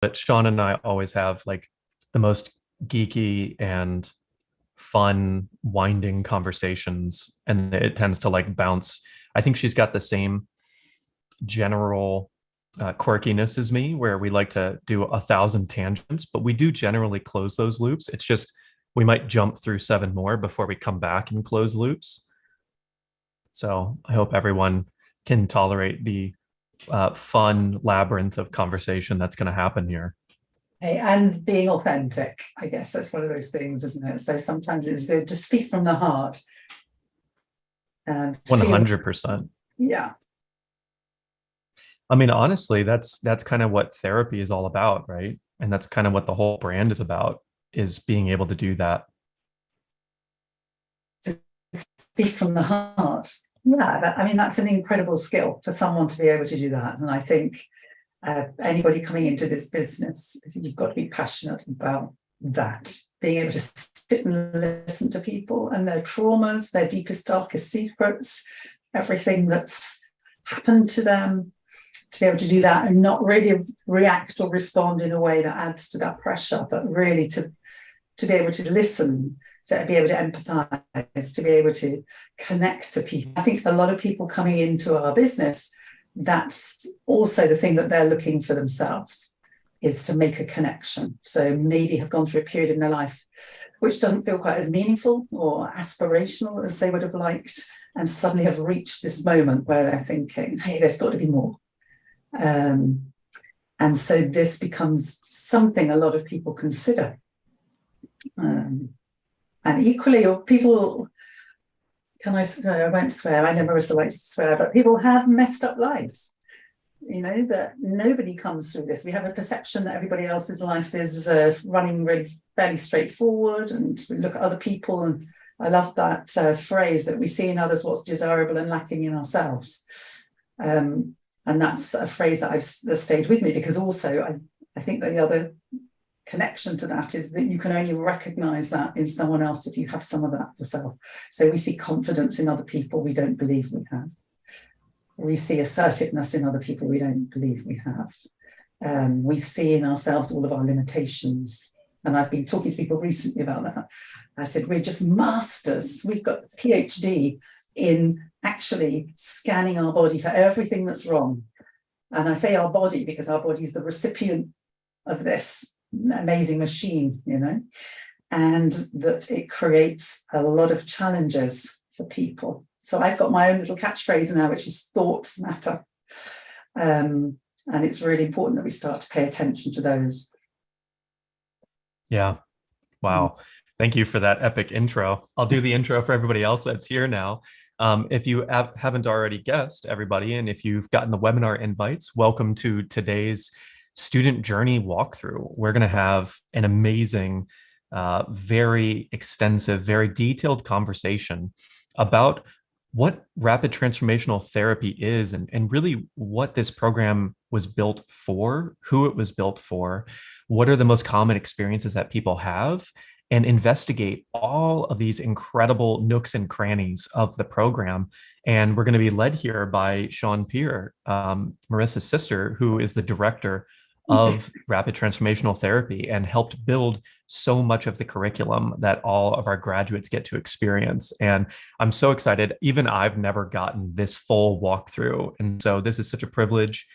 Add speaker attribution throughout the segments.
Speaker 1: But Sean and I always have like the most geeky and fun, winding conversations, and it tends to like bounce. I think she's got the same general quirkiness as me, where we like to do 1,000 tangents, but we do generally close those loops. It's just we might jump through seven more before we come back and close loops. So I hope everyone can tolerate the fun labyrinth of conversation that's going to happen here.
Speaker 2: And being authentic, I guess that's one of those things, isn't it? So sometimes it's good to speak from the heart and feel,
Speaker 1: 100%.
Speaker 2: yeah.
Speaker 1: I mean, honestly, that's kind of what therapy is all about, right? And that's kind of what the whole brand is about, is being able to do that.
Speaker 2: To speak from the heart. Yeah, I mean, that's an incredible skill for someone to be able to do that. And I think anybody coming into this business, you've got to be passionate about that, being able to sit and listen to people and their traumas, their deepest, darkest secrets, everything that's happened to them, to be able to do that and not really react or respond in a way that adds to that pressure, but really to be able to listen, to be able to empathize, to be able to connect to people. I think a lot of people coming into our business, that's also the thing that they're looking for themselves, is to make a connection. So maybe have gone through a period in their life which doesn't feel quite as meaningful or aspirational as they would have liked, and suddenly have reached this moment where they're thinking, hey, there's got to be more. And so this becomes something a lot of people consider. And equally, or people, I won't swear, I know Marisa likes to swear, but people have messed up lives. You know, that nobody comes through this. We have a perception that everybody else's life is running really fairly straightforward, and we look at other people, and I love that phrase that we see in others what's desirable and lacking in ourselves. And that's a phrase that stayed with me, because also I think that the other connection to that is that you can only recognize that in someone else if you have some of that yourself. So we see confidence in other people we don't believe we have. We see assertiveness in other people we don't believe we have. We see in ourselves all of our limitations. And I've been talking to people recently about that. I said, we're just masters. We've got a PhD in actually scanning our body for everything that's wrong. And I say our body because our body is the recipient of this amazing machine, you know, and that it creates a lot of challenges for people. So I've got my own little catchphrase now, which is thoughts matter. And it's really important that we start to pay attention to those.
Speaker 1: Yeah. Wow. Thank you for that epic intro. I'll do the intro for everybody else that's here now. If you haven't already guessed, everybody, and if you've gotten the webinar invites, welcome to today's student journey walkthrough. We're going to have an amazing, very extensive, very detailed conversation about what rapid transformational therapy is, and really what this program was built for, who it was built for, what are the most common experiences that people have, and investigate all of these incredible nooks and crannies of the program. And we're going to be led here by Sian, Marisa's sister, who is the director of Rapid Transformational Therapy and helped build so much of the curriculum that all of our graduates get to experience. And I'm so excited. Even I've never gotten this full walkthrough. And so this is such a privilege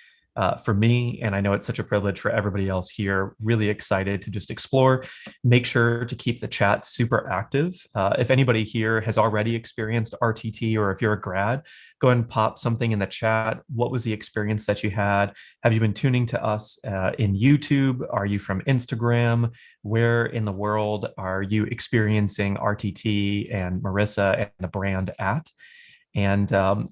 Speaker 1: for me. And I know it's such a privilege for everybody else here. Really excited to just explore. Make sure to keep the chat super active. If anybody here has already experienced RTT, or if you're a grad, go ahead and pop something in the chat. What was the experience that you had? Have you been tuning to us in YouTube? Are you from Instagram? Where in the world are you experiencing RTT and Marisa and the brand at? And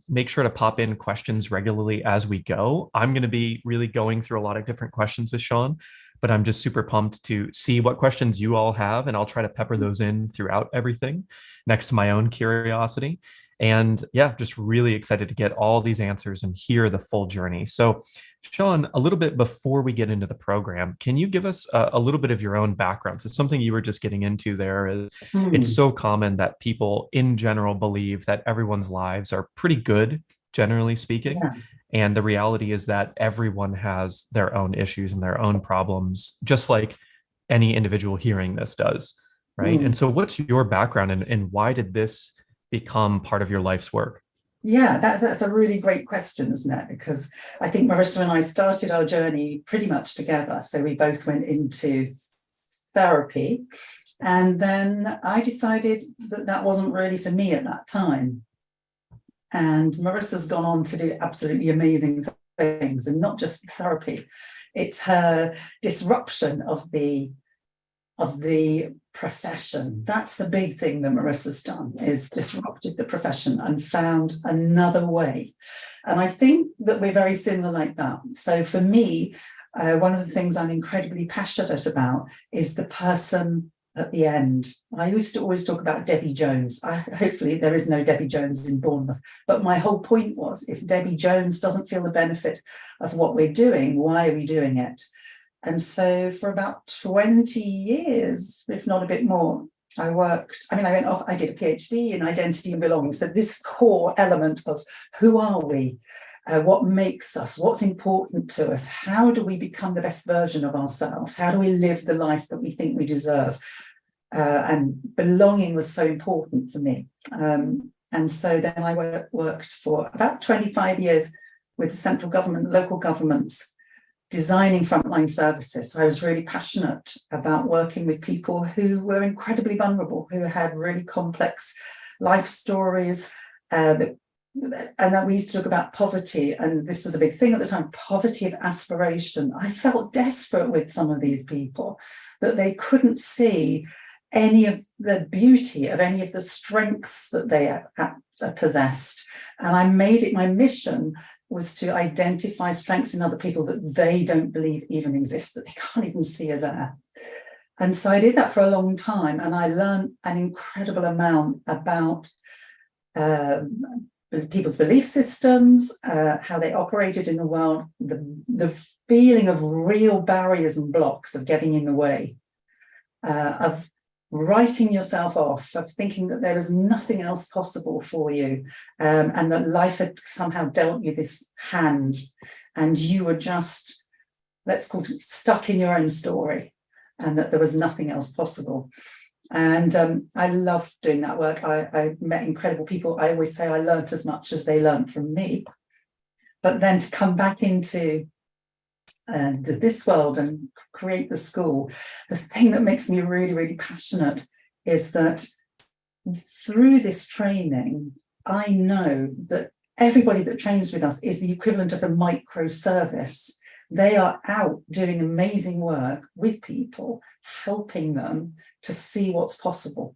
Speaker 1: make sure to pop in questions regularly as we go. I'm going to be really going through a lot of different questions with Sian, but I'm just super pumped to see what questions you all have, and I'll try to pepper those in throughout everything next to my own curiosity. And yeah, just really excited to get all these answers and hear the full journey. So Sian, a little bit before we get into the program, can you give us a little bit of your own background? So something you were just getting into there is it's so common that people in general believe that everyone's lives are pretty good, generally speaking.
Speaker 2: Yeah.
Speaker 1: And the reality is that everyone has their own issues and their own problems, just like any individual hearing this does. Right. And
Speaker 2: Mm.
Speaker 1: so, what's your background and why did this become part of your life's work?
Speaker 2: Yeah, that's a really great question, isn't it? Because I think Marissa and I started our journey pretty much together. So we both went into therapy. And then I decided that that wasn't really for me at that time. And Marissa's gone on to do absolutely amazing things, and not just therapy. It's her disruption of the profession. That's the big thing that Marissa's done, is disrupted the profession and found another way. And I think that we're very similar like that. So for me, one of the things I'm incredibly passionate about is the person at the end. I used to always talk about Debbie Jones. Hopefully there is no Debbie Jones in Bournemouth. But my whole point was, if Debbie Jones doesn't feel the benefit of what we're doing, why are we doing it? And so for about 20 years, if not a bit more, I went off, I did a PhD in identity and belonging. So this core element of who are we? What makes us? What's important to us? How do we become the best version of ourselves? How do we live the life that we think we deserve? And belonging was so important for me. And so then I worked for about 25 years with central government, local governments, designing frontline services. So I was really passionate about working with people who were incredibly vulnerable, who had really complex life stories, and that we used to talk about poverty, and this was a big thing at the time, poverty of aspiration. I felt desperate with some of these people, that they couldn't see any of the beauty of any of the strengths that they possessed. And I made it my mission was to identify strengths in other people that they don't believe even exist, that they can't even see are there. And so I did that for a long time, and I learned an incredible amount about people's belief systems, how they operated in the world, the feeling of real barriers and blocks of getting in the way, of writing yourself off, of thinking that there was nothing else possible for you, and that life had somehow dealt you this hand, and you were just, let's call it, stuck in your own story, and that there was nothing else possible. And I loved doing that work. I met incredible people. I always say I learnt as much as they learnt from me. But then to come back into this world and create the school, the thing that makes me really, really passionate is that through this training, I know that everybody that trains with us is the equivalent of a microservice. They are out doing amazing work with people, helping them to see what's possible.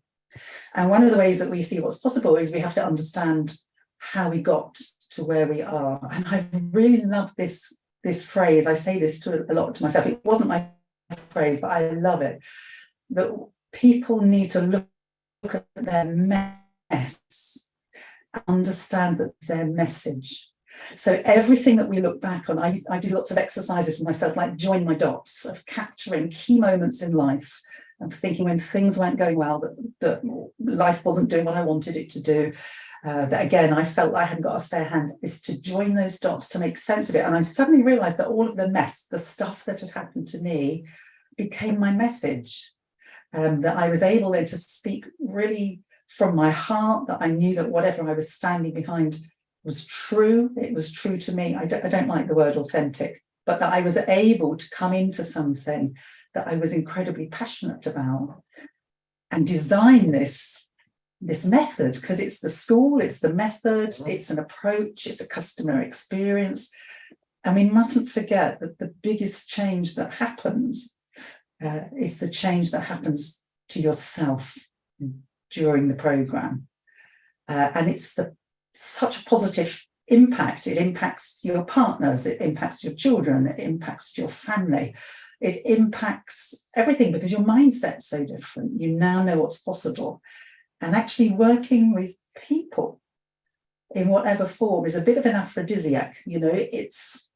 Speaker 2: And one of the ways that we see what's possible is we have to understand how we got to where we are. And I really love this phrase. I say this a lot to myself. It wasn't my phrase, but I love it. That people need to look at their mess, understand that their message. So everything that we look back on, I do lots of exercises for myself, like join my dots, of capturing key moments in life, and thinking when things weren't going well, that life wasn't doing what I wanted it to do, that again, I felt I hadn't got a fair hand, is to join those dots to make sense of it. And I suddenly realized that all of the mess, the stuff that had happened to me, became my message. That I was able then to speak really from my heart, that I knew that whatever I was standing behind was true. It was true to me. I don't like the word authentic, but that I was able to come into something that I was incredibly passionate about and design this method, because it's the school, it's the method, it's an approach, it's a customer experience. And we mustn't forget that the biggest change that happens is the change that happens to yourself during the program. And it's such a positive impact. It impacts your partners, it impacts your children, it impacts your family, it impacts everything, because your mindset's so different. You now know what's possible. And actually working with people in whatever form is a bit of an aphrodisiac. You know, it's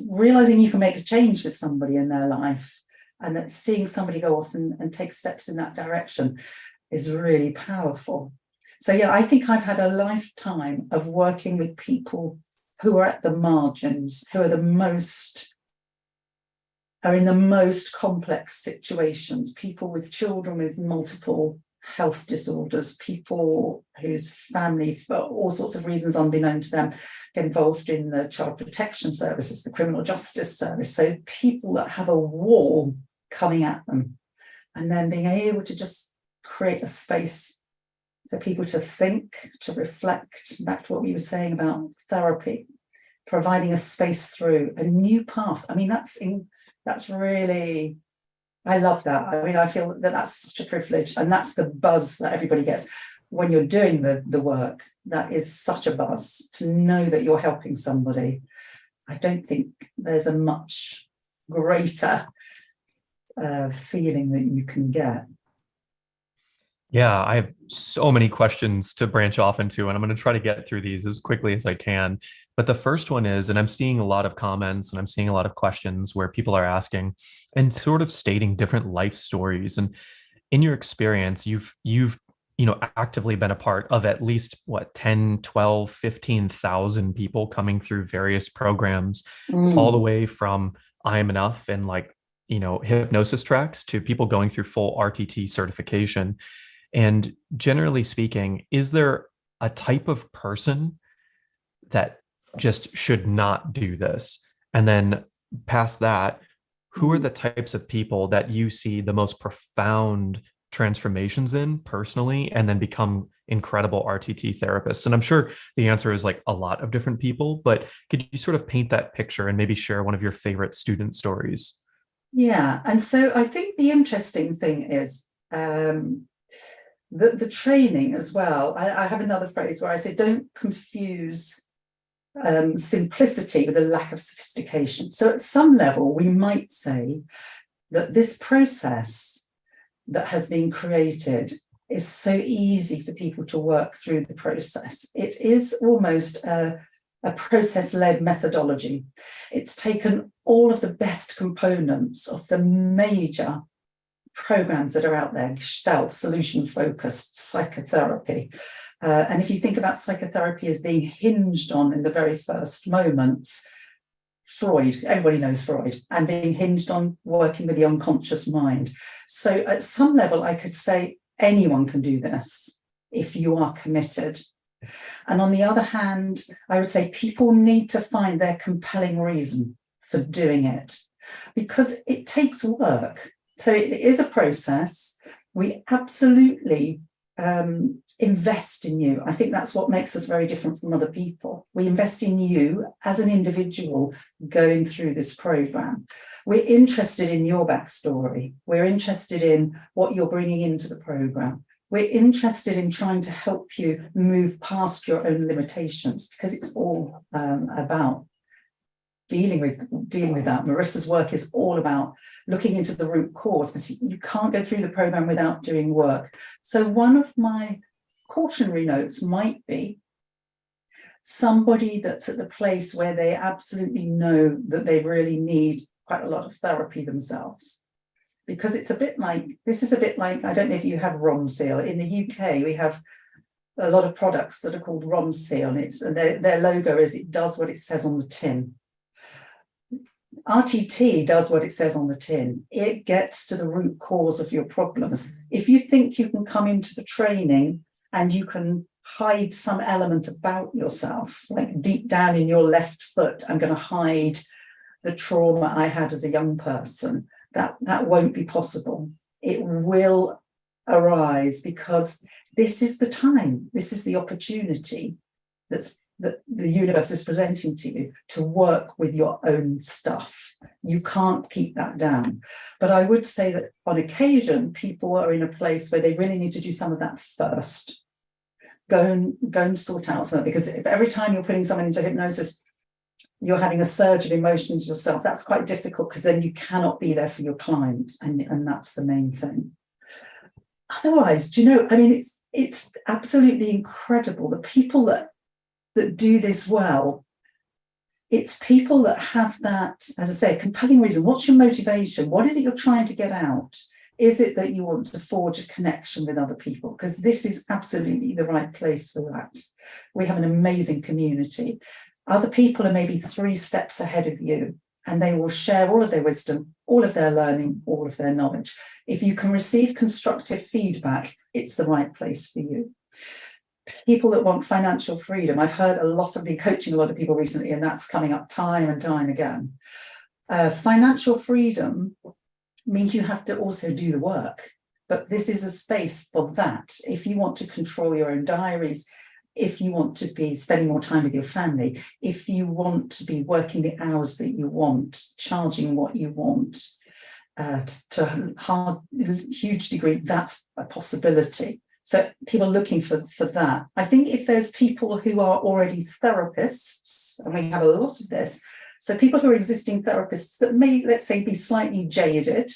Speaker 2: realizing you can make a change with somebody in their life, and that seeing somebody go off and take steps in that direction is really powerful. So yeah, I think I've had a lifetime of working with people who are at the margins, who are in the most complex situations, people with children with multiple health disorders, people whose family, for all sorts of reasons unbeknown to them, get involved in the child protection services, the criminal justice service. So people that have a wall coming at them, and then being able to just create a space for people to think, to reflect, back to what we were saying about therapy, providing a space through a new path. I mean, that's really, I love that. I mean, I feel that that's such a privilege, and that's the buzz that everybody gets when you're doing the work. That is such a buzz to know that you're helping somebody. I don't think there's a much greater feeling that you can get.
Speaker 1: Yeah, I have so many questions to branch off into, and I'm going to try to get through these as quickly as I can. But the first one is, and I'm seeing a lot of comments and I'm seeing a lot of questions where people are asking and sort of stating different life stories. And in your experience, you've actively been a part of at least what, 10, 12, 15,000 people coming through various programs, all the way from I Am Enough and hypnosis tracks to people going through full RTT certification. And generally speaking, is there a type of person that just should not do this? And then past that, who are the types of people that you see the most profound transformations in personally, and then become incredible RTT therapists? And I'm sure the answer is like a lot of different people, but could you sort of paint that picture and maybe share one of your favorite student stories?
Speaker 2: Yeah, and so I think the interesting thing is the training as well. I have another phrase where I say, don't confuse simplicity with a lack of sophistication. So at some level, we might say that this process that has been created is so easy for people to work through the process. It is almost a process-led methodology. It's taken all of the best components of the major programs that are out there: Gestalt, solution-focused psychotherapy. And if you think about psychotherapy as being hinged on, in the very first moments, Freud, everybody knows Freud, and being hinged on working with the unconscious mind. So at some level, I could say anyone can do this if you are committed. And on the other hand, I would say people need to find their compelling reason for doing it, because it takes work. So it is a process. We absolutely invest in you. I think that's what makes us very different from other people. We invest in you as an individual going through this program. We're interested in your backstory. We're interested in what you're bringing into the program. We're interested in trying to help you move past your own limitations, because it's all about dealing with that. Marisa's work is all about looking into the root cause, but you can't go through the program without doing work. So one of my cautionary notes might be somebody that's at the place where they absolutely know that they really need quite a lot of therapy themselves. Because it's a bit like, I don't know if you have Ronseal. In the UK, we have a lot of products that are called Ronseal, and their logo is, it does what it says on the tin. RTT does what it says on the tin. It gets to the root cause of your problems. If you think you can come into the training and you can hide some element about yourself, like deep down in your left foot, I'm going to hide the trauma I had as a young person, that won't be possible. It will arise, because this is the time, this is the opportunity that the universe is presenting to you to work with your own stuff. You can't keep that down. But I would say that on occasion, people are in a place where they really need to do some of that first. Go and sort out some of it, because if every time you're putting someone into hypnosis, you're having a surge of emotions yourself, that's quite difficult, because then you cannot be there for your client, and that's the main thing. Otherwise, I mean, it's absolutely incredible. The people that do this well, it's people that have that, as I say, compelling reason. What's your motivation? What is it you're trying to get out? Is it that you want to forge a connection with other people? Because this is absolutely the right place for that. We have an amazing community. Other people are maybe 3 steps ahead of you, and they will share all of their wisdom, all of their learning, all of their knowledge. If you can receive constructive feedback, it's the right place for you. People that want financial freedom, I've heard a lot of, been coaching a lot of people recently, and that's coming up time and time again. Financial freedom means you have to also do the work, but this is a space for that. If you want to control your own diaries, if you want to be spending more time with your family, if you want to be working the hours that you want, charging what you want, to a huge degree, that's a possibility. So people are looking for that. I think if there's people who are already therapists, and we have a lot of this, so people who are existing therapists that may, let's say, be slightly jaded,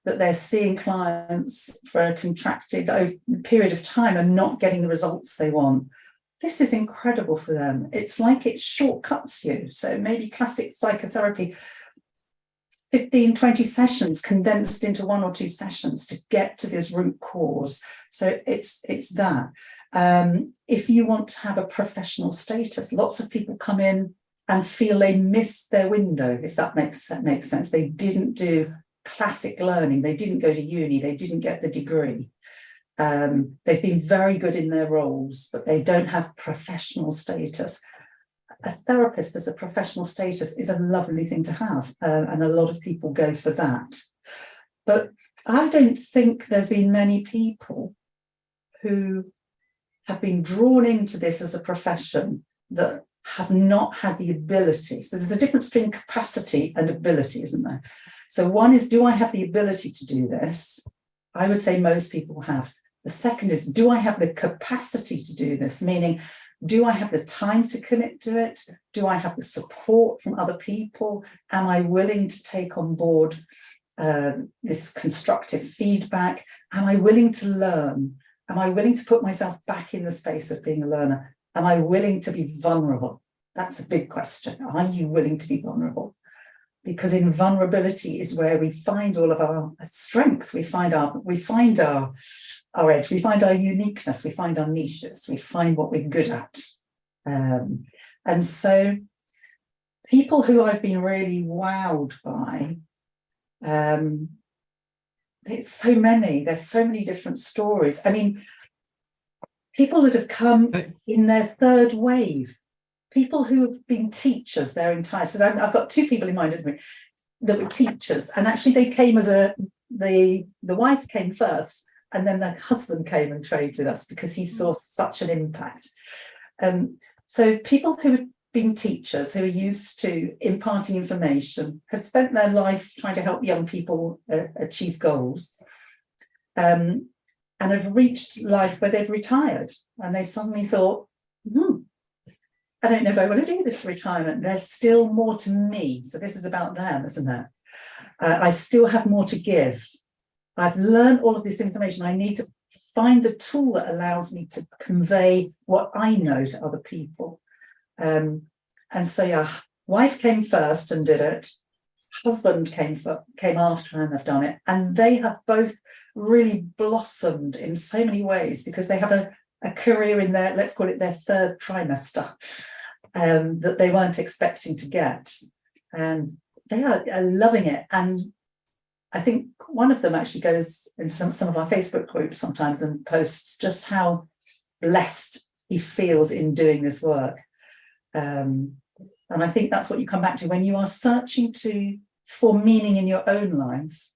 Speaker 2: that they're seeing clients for a contracted period of time and not getting the results they want. This is incredible for them. It's like it shortcuts you. So maybe classic psychotherapy, 15, 20 sessions condensed into 1 or 2 sessions to get to this root cause. So it's that. If you want to have a professional status, lots of people come in and feel they missed their window, if that makes sense. They didn't do classic learning. They didn't go to uni. They didn't get the degree. They've been very good in their roles, but they don't have professional status. A therapist as a professional status is a lovely thing to have, and a lot of people go for that. But I don't think there's been many people who have been drawn into this as a profession that have not had the ability. So there's a difference between capacity and ability, isn't there? So one is, do I have the ability to do this? I would say most people have. The second is, do I have the capacity to do this? Meaning, do I have the time to commit to it? Do I have the support from other people? Am I willing to take on board this constructive feedback? Am I willing to learn? Am I willing to put myself back in the space of being a learner? Am I willing to be vulnerable? That's a big question. Are you willing to be vulnerable? Because in vulnerability is where we find all of our strength. We find our edge. We find our uniqueness. We find our niches. We find what we're good at. And so people who I've been really wowed by, it's so many. There's so many different stories. I mean, people that have come in their 3rd wave, people who have been teachers their entire. So I've got 2 people in mind of me that were teachers, and actually they came as the wife came first, and then the husband came and trained with us because he saw such an impact. So people who had been teachers, who are used to imparting information, had spent their life trying to help young people achieve goals, and have reached life where they've retired, and they suddenly thought, I don't know if I want to do this retirement. There's still more to me. So this is about them, isn't it? I still have more to give. I've learned all of this information. I need to find the tool that allows me to convey what I know to other people. And so, yeah, wife came first and did it. Husband came after and have done it. And they have both really blossomed in so many ways because they have a career in their, let's call it their 3rd trimester, that they weren't expecting to get. And they are loving it. And I think one of them actually goes in some of our Facebook groups sometimes and posts just how blessed he feels in doing this work. And I think that's what you come back to when you are searching for meaning in your own life.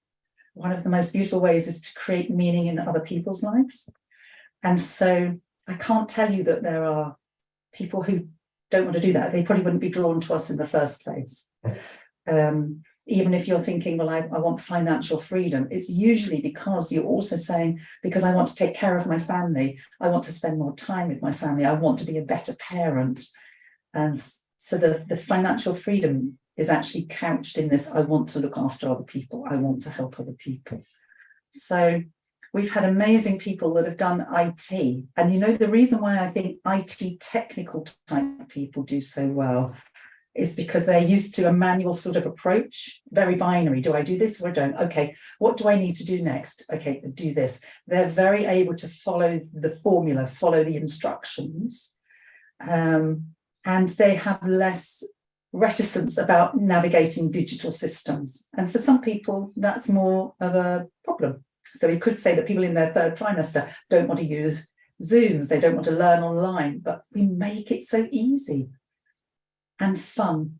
Speaker 2: One of the most beautiful ways is to create meaning in other people's lives. And so I can't tell you that there are people who don't want to do that. They probably wouldn't be drawn to us in the first place. Even if you're thinking, well, I want financial freedom, it's usually because you're also saying, because I want to take care of my family, I want to spend more time with my family, I want to be a better parent. And so the financial freedom is actually couched in this, I want to look after other people, I want to help other people. So we've had amazing people that have done IT. And you know, the reason why I think IT technical type people do so well is because they're used to a manual sort of approach, very binary. Do I do this or I don't? Okay, what do I need to do next? Okay, do this. They're very able to follow the formula, follow the instructions. and they have less reticence about navigating digital systems. And for some people, that's more of a problem. So we could say that people in their third trimester don't want to use Zooms, they don't want to learn online, but we make it so easy and fun.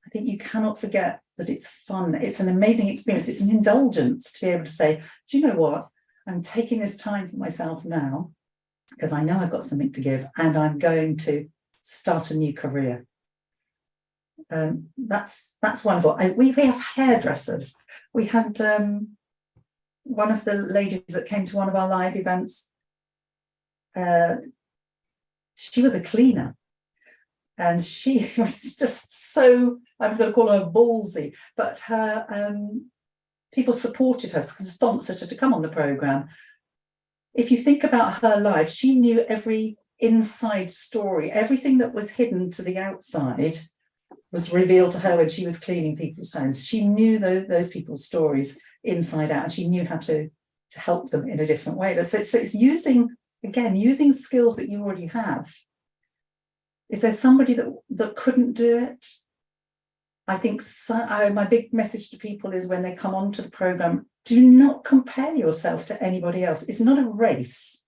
Speaker 2: I think you cannot forget that it's fun. It's an amazing experience. It's an indulgence to be able to say, do you know what? I'm taking this time for myself now because I know I've got something to give, and I'm going to start a new career. That's wonderful. We have hairdressers. We had one of the ladies that came to one of our live events. She was a cleaner, and she was just so, I'm going to call her ballsy, but her people supported her, sponsored her to come on the program. If you think about her life, she knew every inside story. Everything that was hidden to the outside was revealed to her when she was cleaning people's homes. She knew those people's stories inside out, and she knew how to help them in a different way. So it's using skills that you already have. Is there somebody that couldn't do it? I think my big message to people is when they come onto the program, do not compare yourself to anybody else. It's not a race.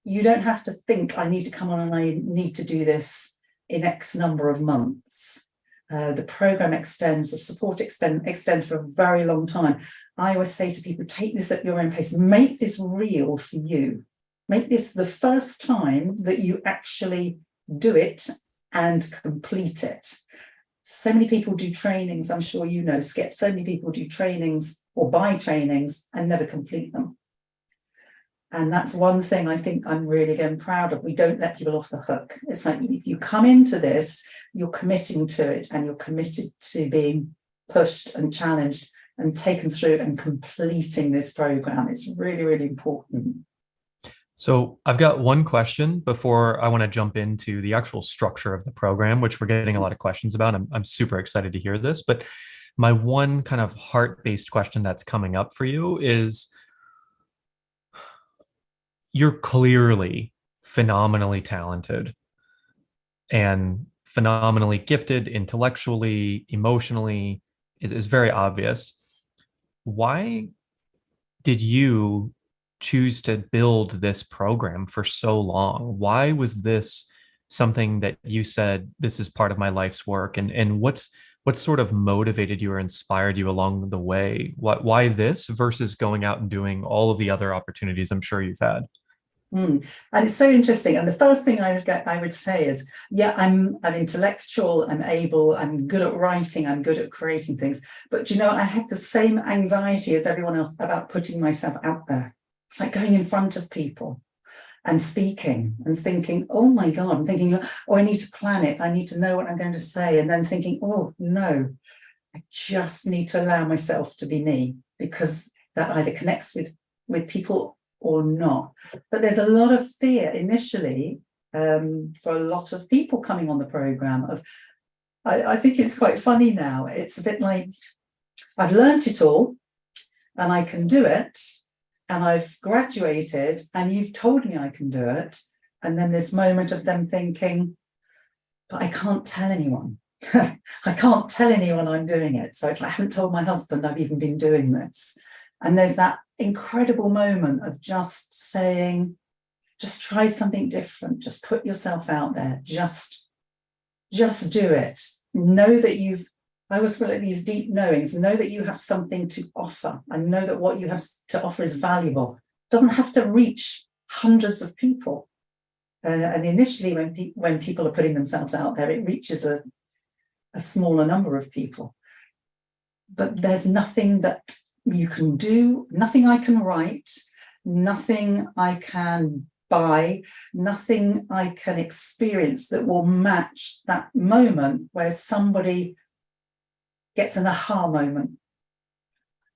Speaker 2: You don't have to think, I need to come on and I need to do this in X number of months. The program extends, the support extends for a very long time. I always say to people, take this at your own pace. Make this real for you. Make this the first time that you actually do it and complete it. So many people do trainings, I'm sure you know, Skip, so many people do trainings or buy trainings and never complete them. And that's one thing I think I'm really again proud of. We don't let people off the hook. It's like, if you come into this, you're committing to it, and you're committed to being pushed and challenged and taken through and completing this program. It's really, really important.
Speaker 1: So I've got one question before I want to jump into the actual structure of the program, which we're getting a lot of questions about. I'm super excited to hear this, but my one kind of heart-based question that's coming up for you is, you're clearly phenomenally talented and phenomenally gifted intellectually, emotionally, is very obvious. Why did you choose to build this program for so long? Why was this something that you said, this is part of my life's work? And what sort of motivated you or inspired you along the way? Why this versus going out and doing all of the other opportunities I'm sure you've had?
Speaker 2: And it's so interesting. And the first thing I would say is, yeah, I'm intellectual, I'm able, I'm good at writing, I'm good at creating things. But you know, I had the same anxiety as everyone else about putting myself out there. It's like going in front of people and speaking and thinking, oh my God, I'm thinking, oh, I need to plan it. I need to know what I'm going to say. And then thinking, oh no, I just need to allow myself to be me, because that either connects with people or not. But there's a lot of fear initially for a lot of people coming on the program. I think it's quite funny now. It's a bit like, I've learned it all and I can do it, and I've graduated and you've told me I can do it. And then this moment of them thinking, but I can't tell anyone. I can't tell anyone I'm doing it. So it's like, I haven't told my husband I've even been doing this. And there's that incredible moment of just saying, just try something different, just put yourself out there, just do it. Know that I always feel like these deep knowings, know that you have something to offer, and know that what you have to offer is valuable. It doesn't have to reach hundreds of people. And initially when people are putting themselves out there, it reaches a smaller number of people. But there's nothing that you can do, nothing I can write, nothing I can buy, nothing I can experience that will match that moment where somebody gets an aha moment.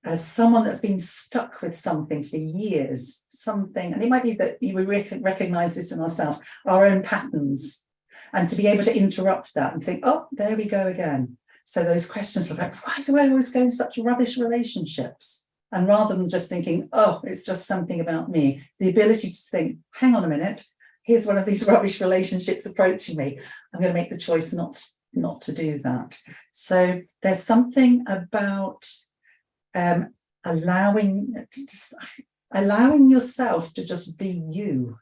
Speaker 2: As someone that's been stuck with something for years, and it might be that we recognize this in ourselves, our own patterns, and to be able to interrupt that and think, oh, there we go again. So those questions are like, why do I always go in such rubbish relationships? And rather than just thinking, oh, it's just something about me, the ability to think, hang on a minute, here's one of these rubbish relationships approaching me. I'm going to make the choice not to do that. So there's something about allowing yourself to just be you,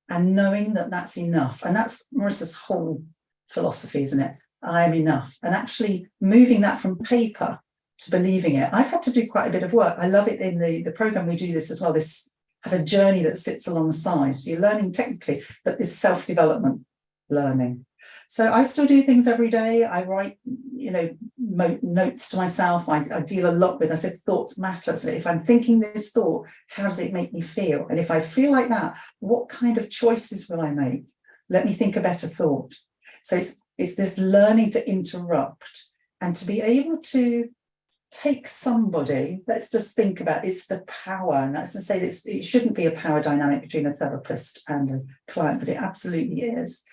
Speaker 2: and knowing that that's enough. And that's Marisa's whole philosophy, isn't it? I am enough. And actually moving that from paper to believing it. I've had to do quite a bit of work. I love it in the program. We do this as well. This have a journey that sits alongside. So you're learning technically, but this self-development learning. So I still do things every day. I write, notes to myself. I deal a lot with, I said, thoughts matter. So if I'm thinking this thought, how does it make me feel? And if I feel like that, what kind of choices will I make? Let me think a better thought. So it's this learning to interrupt and to be able to take somebody, let's just think about, it's the power, and that's to say it shouldn't be a power dynamic between a therapist and a client, but it absolutely is.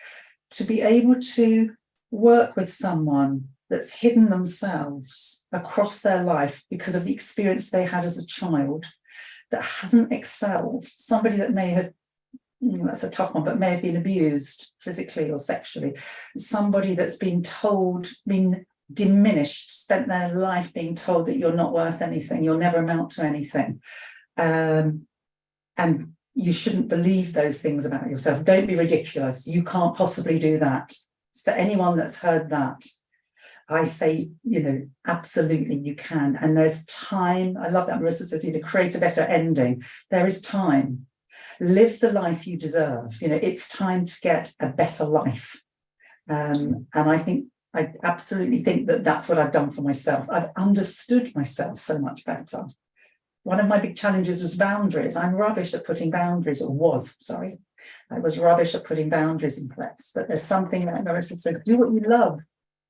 Speaker 2: To be able to work with someone that's hidden themselves across their life because of the experience they had as a child, that hasn't excelled, somebody that may have, that's a tough one, but may have been abused physically or sexually, somebody that's been diminished, spent their life being told that you're not worth anything, you'll never amount to anything. And you shouldn't believe those things about yourself. Don't be ridiculous. You can't possibly do that. So anyone that's heard that, I say, absolutely you can. And there's time. I love that Marisa said, to create a better ending. There is time. Live the life you deserve. It's time to get a better life. And I absolutely think that that's what I've done for myself. I've understood myself so much better. One of my big challenges was boundaries. I'm rubbish at putting boundaries, or was, sorry. I was rubbish at putting boundaries in place. But there's something that Marisa said, do what you love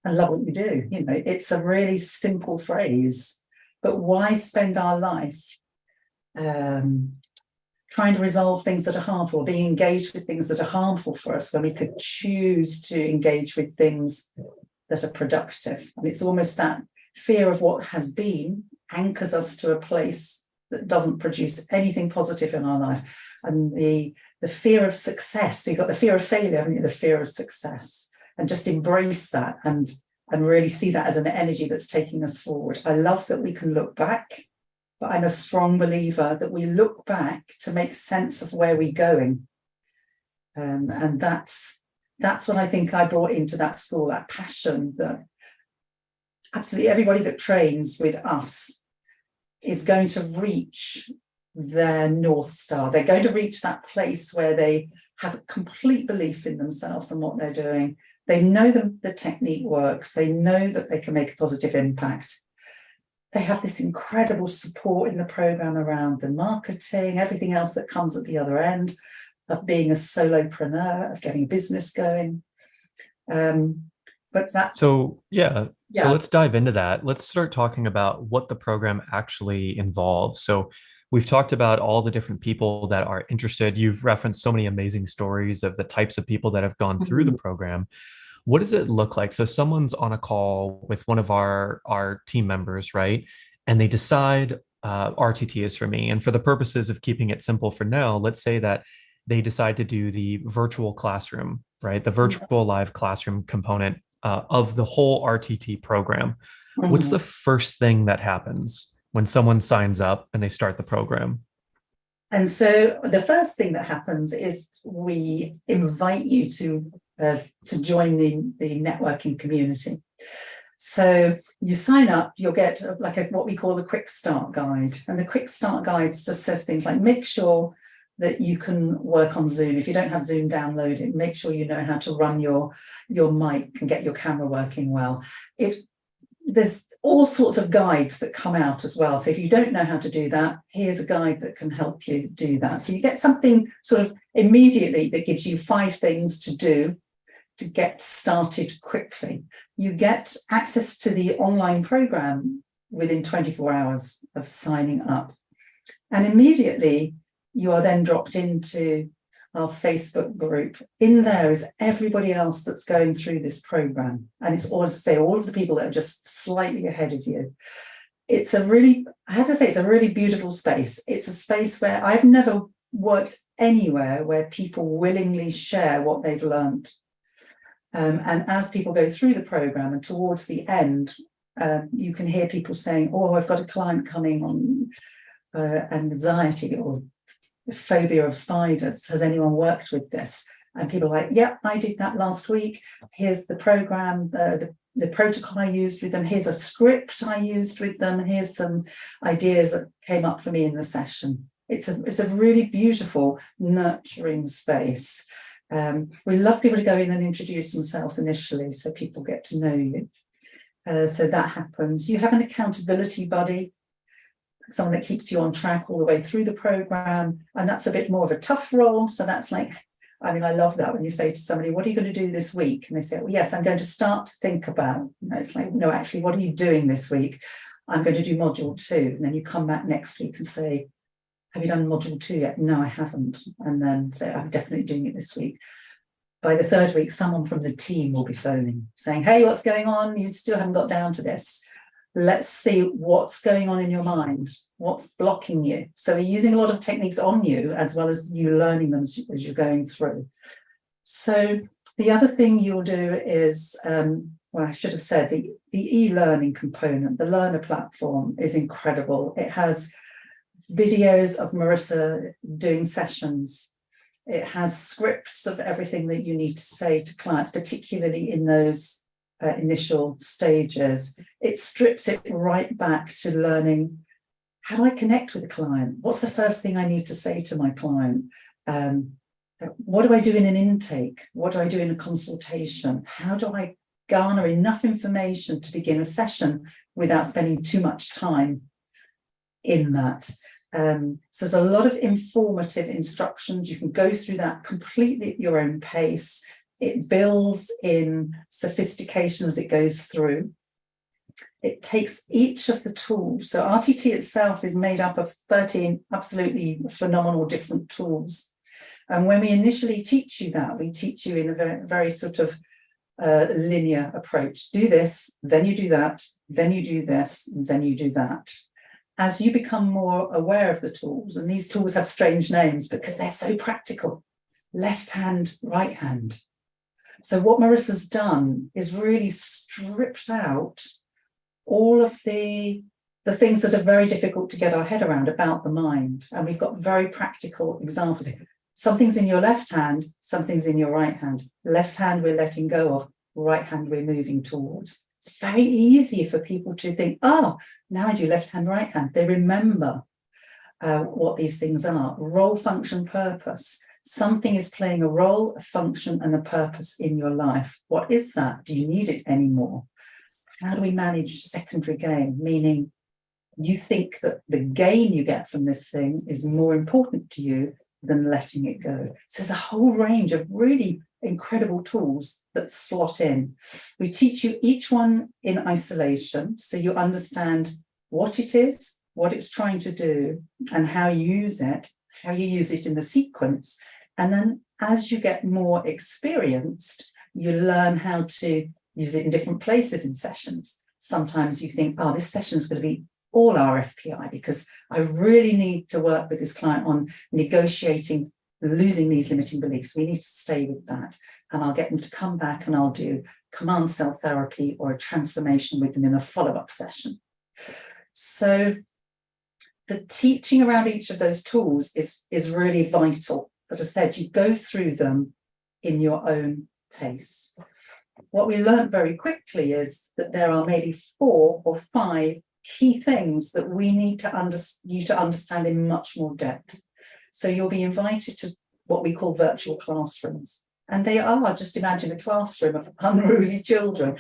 Speaker 2: and love what you do. It's a really simple phrase. But why spend our life trying to resolve things that are harmful, being engaged with things that are harmful for us, when we could choose to engage with things that are productive? And it's almost that fear of what has been anchors us to a place that doesn't produce anything positive in our life. And the fear of success, so you've got the fear of failure, haven't you? The fear of success, and just embrace that and really see that as an energy that's taking us forward. I love that we can look back, but I'm a strong believer that we look back to make sense of where we're going. And that's what I think I brought into that school, that passion that absolutely everybody that trains with us is going to reach their North Star. They're going to reach that place where they have complete belief in themselves and what they're doing. They know the technique works. They know that they can make a positive impact. They have this incredible support in the program around the marketing, everything else that comes at the other end of being a solopreneur, of getting a business going.
Speaker 1: So let's dive into that. Let's start talking about what the program actually involves. So we've talked about all the different people that are interested. You've referenced so many amazing stories of the types of people that have gone through the program. What does it look like? So someone's on a call with one of our team members, right? And they decide RTT is for me. And for the purposes of keeping it simple for now, let's say that they decide to do the virtual classroom, right? The virtual live classroom component of the whole RTT program. What's the first thing that happens when someone signs up and they start the program?
Speaker 2: And so the first thing that happens is we invite you to join the networking community. So you sign up, you'll get what we call the quick start guide. And the quick start guide just says things like, make sure that you can work on Zoom. If you don't have Zoom downloaded, make sure you know how to run your mic and get your camera working well. There's all sorts of guides that come out as well. So if you don't know how to do that, here's a guide that can help you do that. So you get something sort of immediately that gives you 5 things to do to get started quickly. You get access to the online program within 24 hours of signing up. And immediately you are then dropped into our Facebook group. In there is everybody else that's going through this program. And it's all of the people that are just slightly ahead of you. I have to say, it's a really beautiful space. It's a space where I've never worked anywhere where people willingly share what they've learned. And as people go through the program and towards the end, you can hear people saying, oh, I've got a client coming on anxiety or the phobia of spiders. Has anyone worked with this? And people are like, yeah, I did that last week. Here's the program, the protocol I used with them. Here's a script I used with them. Here's some ideas that came up for me in the session. It's a really beautiful, nurturing space. We love people to go in and introduce themselves initially so people get to know you. So that happens. You have an accountability buddy, someone that keeps you on track all the way through the program. And that's a bit more of a tough role. So that's like, I mean, I love that when you say to somebody, what are you going to do this week? And they say, well, yes, I'm going to start to think about, it's like, no, actually, what are you doing this week? I'm going to do module 2. And then you come back next week and say, have you done module 2 yet? No, I haven't. And then say, I'm definitely doing it this week. By the 3rd week, someone from the team will be phoning saying, hey, what's going on? You still haven't got down to this. Let's see what's going on in your mind. What's blocking you? So we're using a lot of techniques on you as well as you learning them as you're going through. So the other thing you'll do is, well, I should have said the e-learning component, the learner platform is incredible. It has videos of Marisa doing sessions. It has scripts of everything that you need to say to clients, particularly in those initial stages. It strips it right back to learning, how do I connect with a client? What's the first thing I need to say to my client? What do I do in an intake? What do I do in a consultation? How do I garner enough information to begin a session without spending too much time in that? So there's a lot of informative instructions. You can go through that completely at your own pace. It builds in sophistication as it goes through. It takes each of the tools. So RTT itself is made up of 13 absolutely phenomenal different tools. And when we initially teach you that, we teach you in a very, very sort of linear approach. Do this, then you do that, then you do this, and then you do that. As you become more aware of the tools, and these tools have strange names because they're so practical, left hand, right hand. So what Marisa's done is really stripped out all of the things that are very difficult to get our head around about the mind. And we've got very practical examples. Something's in your left hand, something's in your right hand. Left hand we're letting go of, right hand we're moving towards. It's very easy for people to think, oh, now I do left hand, right hand. They remember what these things are. Role, function, purpose. Something is playing a role, a function, and a purpose in your life. What is that? Do you need it anymore? How do we manage secondary gain? Meaning you think that the gain you get from this thing is more important to you than letting it go. So there's a whole range of really incredible tools that slot in. We teach you each one in isolation, so you understand what it is, what it's trying to do, and how you use it in the sequence. And then as you get more experienced, you learn how to use it in different places in sessions. Sometimes you think, oh, this session is going to be all RFPI because I really need to work with this client on negotiating losing these limiting beliefs. We need to stay with that. And I'll get them to come back and I'll do command cell therapy or a transformation with them in a follow-up session. So the teaching around each of those tools is really vital. But as I said, you go through them in your own pace. What we learned very quickly is that there are maybe 4 or 5 key things that we need you to understand in much more depth. So you'll be invited to what we call virtual classrooms. And they are, just imagine a classroom of unruly children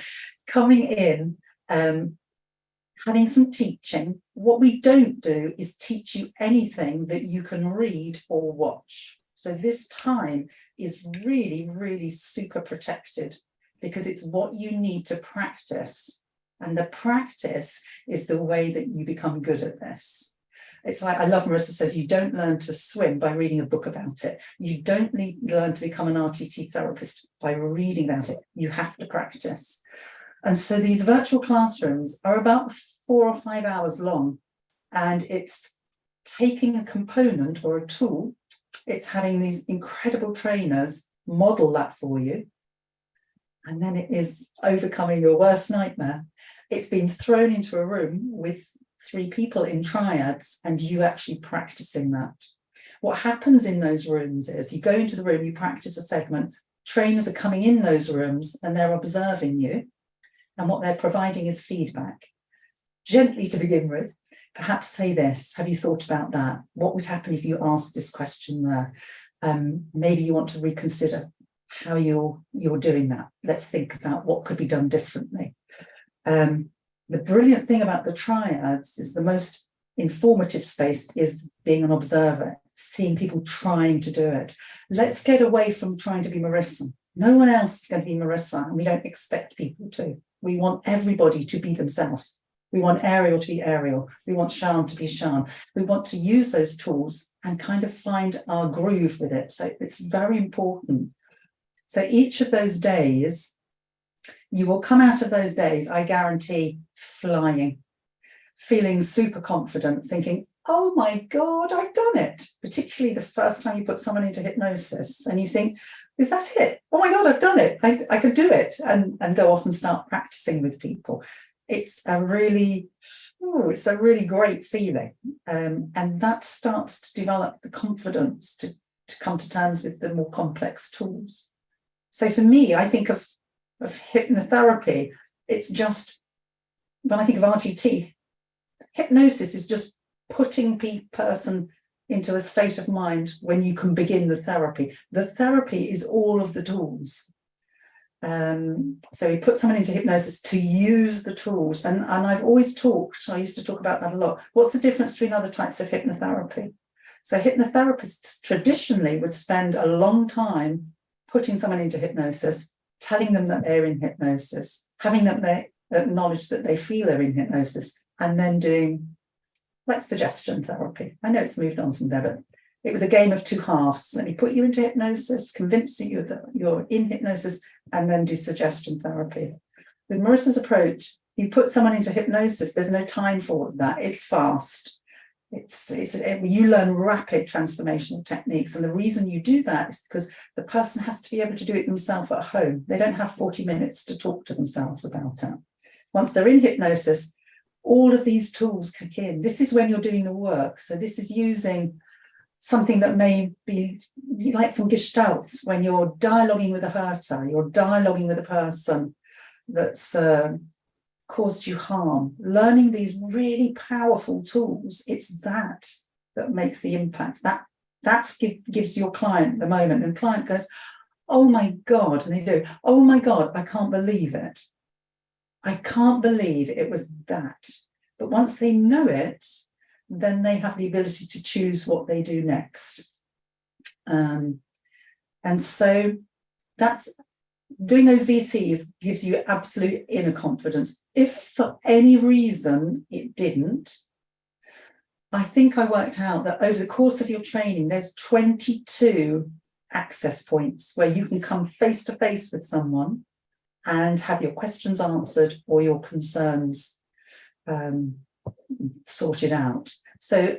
Speaker 2: coming in, having some teaching. What we don't do is teach you anything that you can read or watch. So this time is really, really super protected because it's what you need to practice. And the practice is the way that you become good at this. It's like, I love Marisa says, you don't learn to swim by reading a book about it. You don't learn to become an RTT therapist by reading about it. You have to practice. And so these virtual classrooms are about 4 or 5 hours long. And it's taking a component or a tool it's having these incredible trainers model that for you. And then it is overcoming your worst nightmare. It's been thrown into a room with 3 people in triads and you actually practicing that. What happens in those rooms is you go into the room, you practice a segment, trainers are coming in those rooms and they're observing you. And what they're providing is feedback. Gently to begin with, perhaps say this, have you thought about that? What would happen if you asked this question there? Maybe you want to reconsider how you're doing that. Let's think about what could be done differently. The brilliant thing about the triads is the most informative space is being an observer, seeing people trying to do it. Let's get away from trying to be Marisa. No one else is going to be Marisa, and we don't expect people to. We want everybody to be themselves. We want Ariel to be Ariel. We want Sian to be Sian. We want to use those tools and kind of find our groove with it. So it's very important. So each of those days, you will come out of those days, I guarantee, flying, feeling super confident, thinking, oh my God, I've done it. Particularly the first time you put someone into hypnosis and you think, is that it? Oh my God, I've done it. I could do it, and go off and start practicing with people. It's a really great feeling. And that starts to develop the confidence to come to terms with the more complex tools. So for me, I think of hypnotherapy, it's just, when I think of RTT, hypnosis is just putting person into a state of mind when you can begin the therapy. The therapy is all of the tools. So you put someone into hypnosis to use the tools. And I've always I used to talk about that a lot. What's the difference between other types of hypnotherapy? So hypnotherapists traditionally would spend a long time putting someone into hypnosis, telling them that they're in hypnosis, having them acknowledge that they feel they're in hypnosis, and then doing like suggestion therapy. I know it's moved on from there, but it was a game of 2 halves. Let me put you into hypnosis, convince you that you're in hypnosis, and then do suggestion therapy. With Marisa's approach, you put someone into hypnosis, there's no time for that. It's fast. You learn rapid transformational techniques. And the reason you do that is because the person has to be able to do it themselves at home. They don't have 40 minutes to talk to themselves about it. Once they're in hypnosis, all of these tools kick in. This is when you're doing the work. So this is using something that may be like from Gestalt, when you're dialoguing with a hurter, you're dialoguing with a person that's caused you harm. Learning these really powerful tools, it's that makes the impact. That gives your client the moment, and the client goes, oh my God, and they do, oh my God, I can't believe it. I can't believe it was that. But once they know it, then they have the ability to choose what they do next. And so that's doing those VCs gives you absolute inner confidence. If for any reason it didn't, I think I worked out that over the course of your training, there's 22 access points where you can come face to face with someone and have your questions answered or your concerns sorted out. So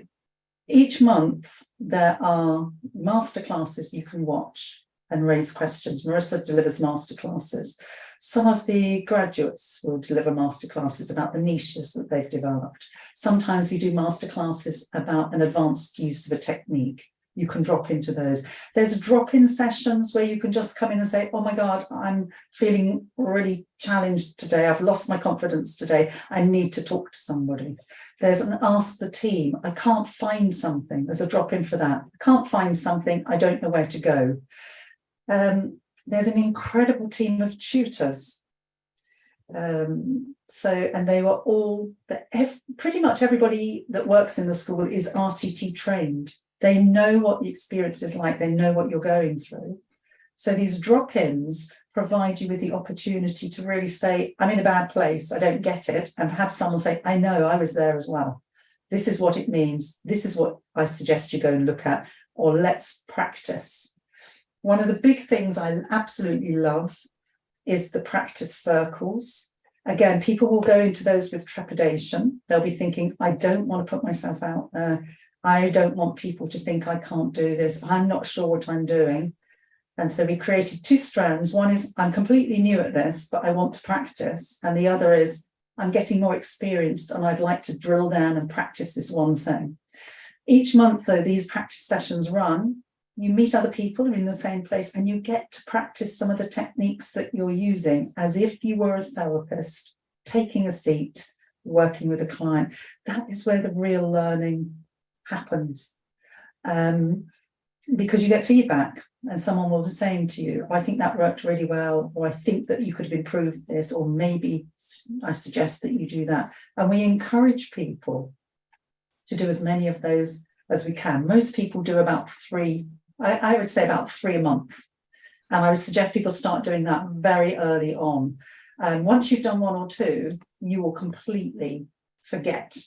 Speaker 2: each month there are masterclasses you can watch and raise questions. Marisa delivers masterclasses. Some of the graduates will deliver masterclasses about the niches that they've developed. Sometimes we do masterclasses about an advanced use of a technique. You can drop into those. There's drop-in sessions where you can just come in and say, oh my God, I'm feeling really challenged today. I've lost my confidence today. I need to talk to somebody. There's an ask the team. I can't find something. There's a drop-in for that. I can't find something. I don't know where to go. There's an incredible team of tutors. And they were all, pretty much everybody that works in the school is RTT trained. They know what the experience is like. They know what you're going through. So these drop-ins provide you with the opportunity to really say, I'm in a bad place. I don't get it. And perhaps someone will say, I know, I was there as well. This is what it means. This is what I suggest you go and look at, or let's practice. One of the big things I absolutely love is the practice circles. Again, people will go into those with trepidation. They'll be thinking, I don't want to put myself out there. I don't want people to think I can't do this. I'm not sure what I'm doing. And so we created two strands. One is I'm completely new at this, but I want to practice. And the other is I'm getting more experienced and I'd like to drill down and practice this one thing. Each month, though, these practice sessions run, you meet other people who are in the same place and you get to practice some of the techniques that you're using as if you were a therapist, taking a seat, working with a client. That is where the real learning happens. Because you get feedback and someone will be saying to you, I think that worked really well, or I think that you could have improved this, or maybe I suggest that you do that. And we encourage people to do as many of those as we can. Most people do about 3, I would say about 3 a month. And I would suggest people start doing that very early on. And once you've done 1 or 2, you will completely forget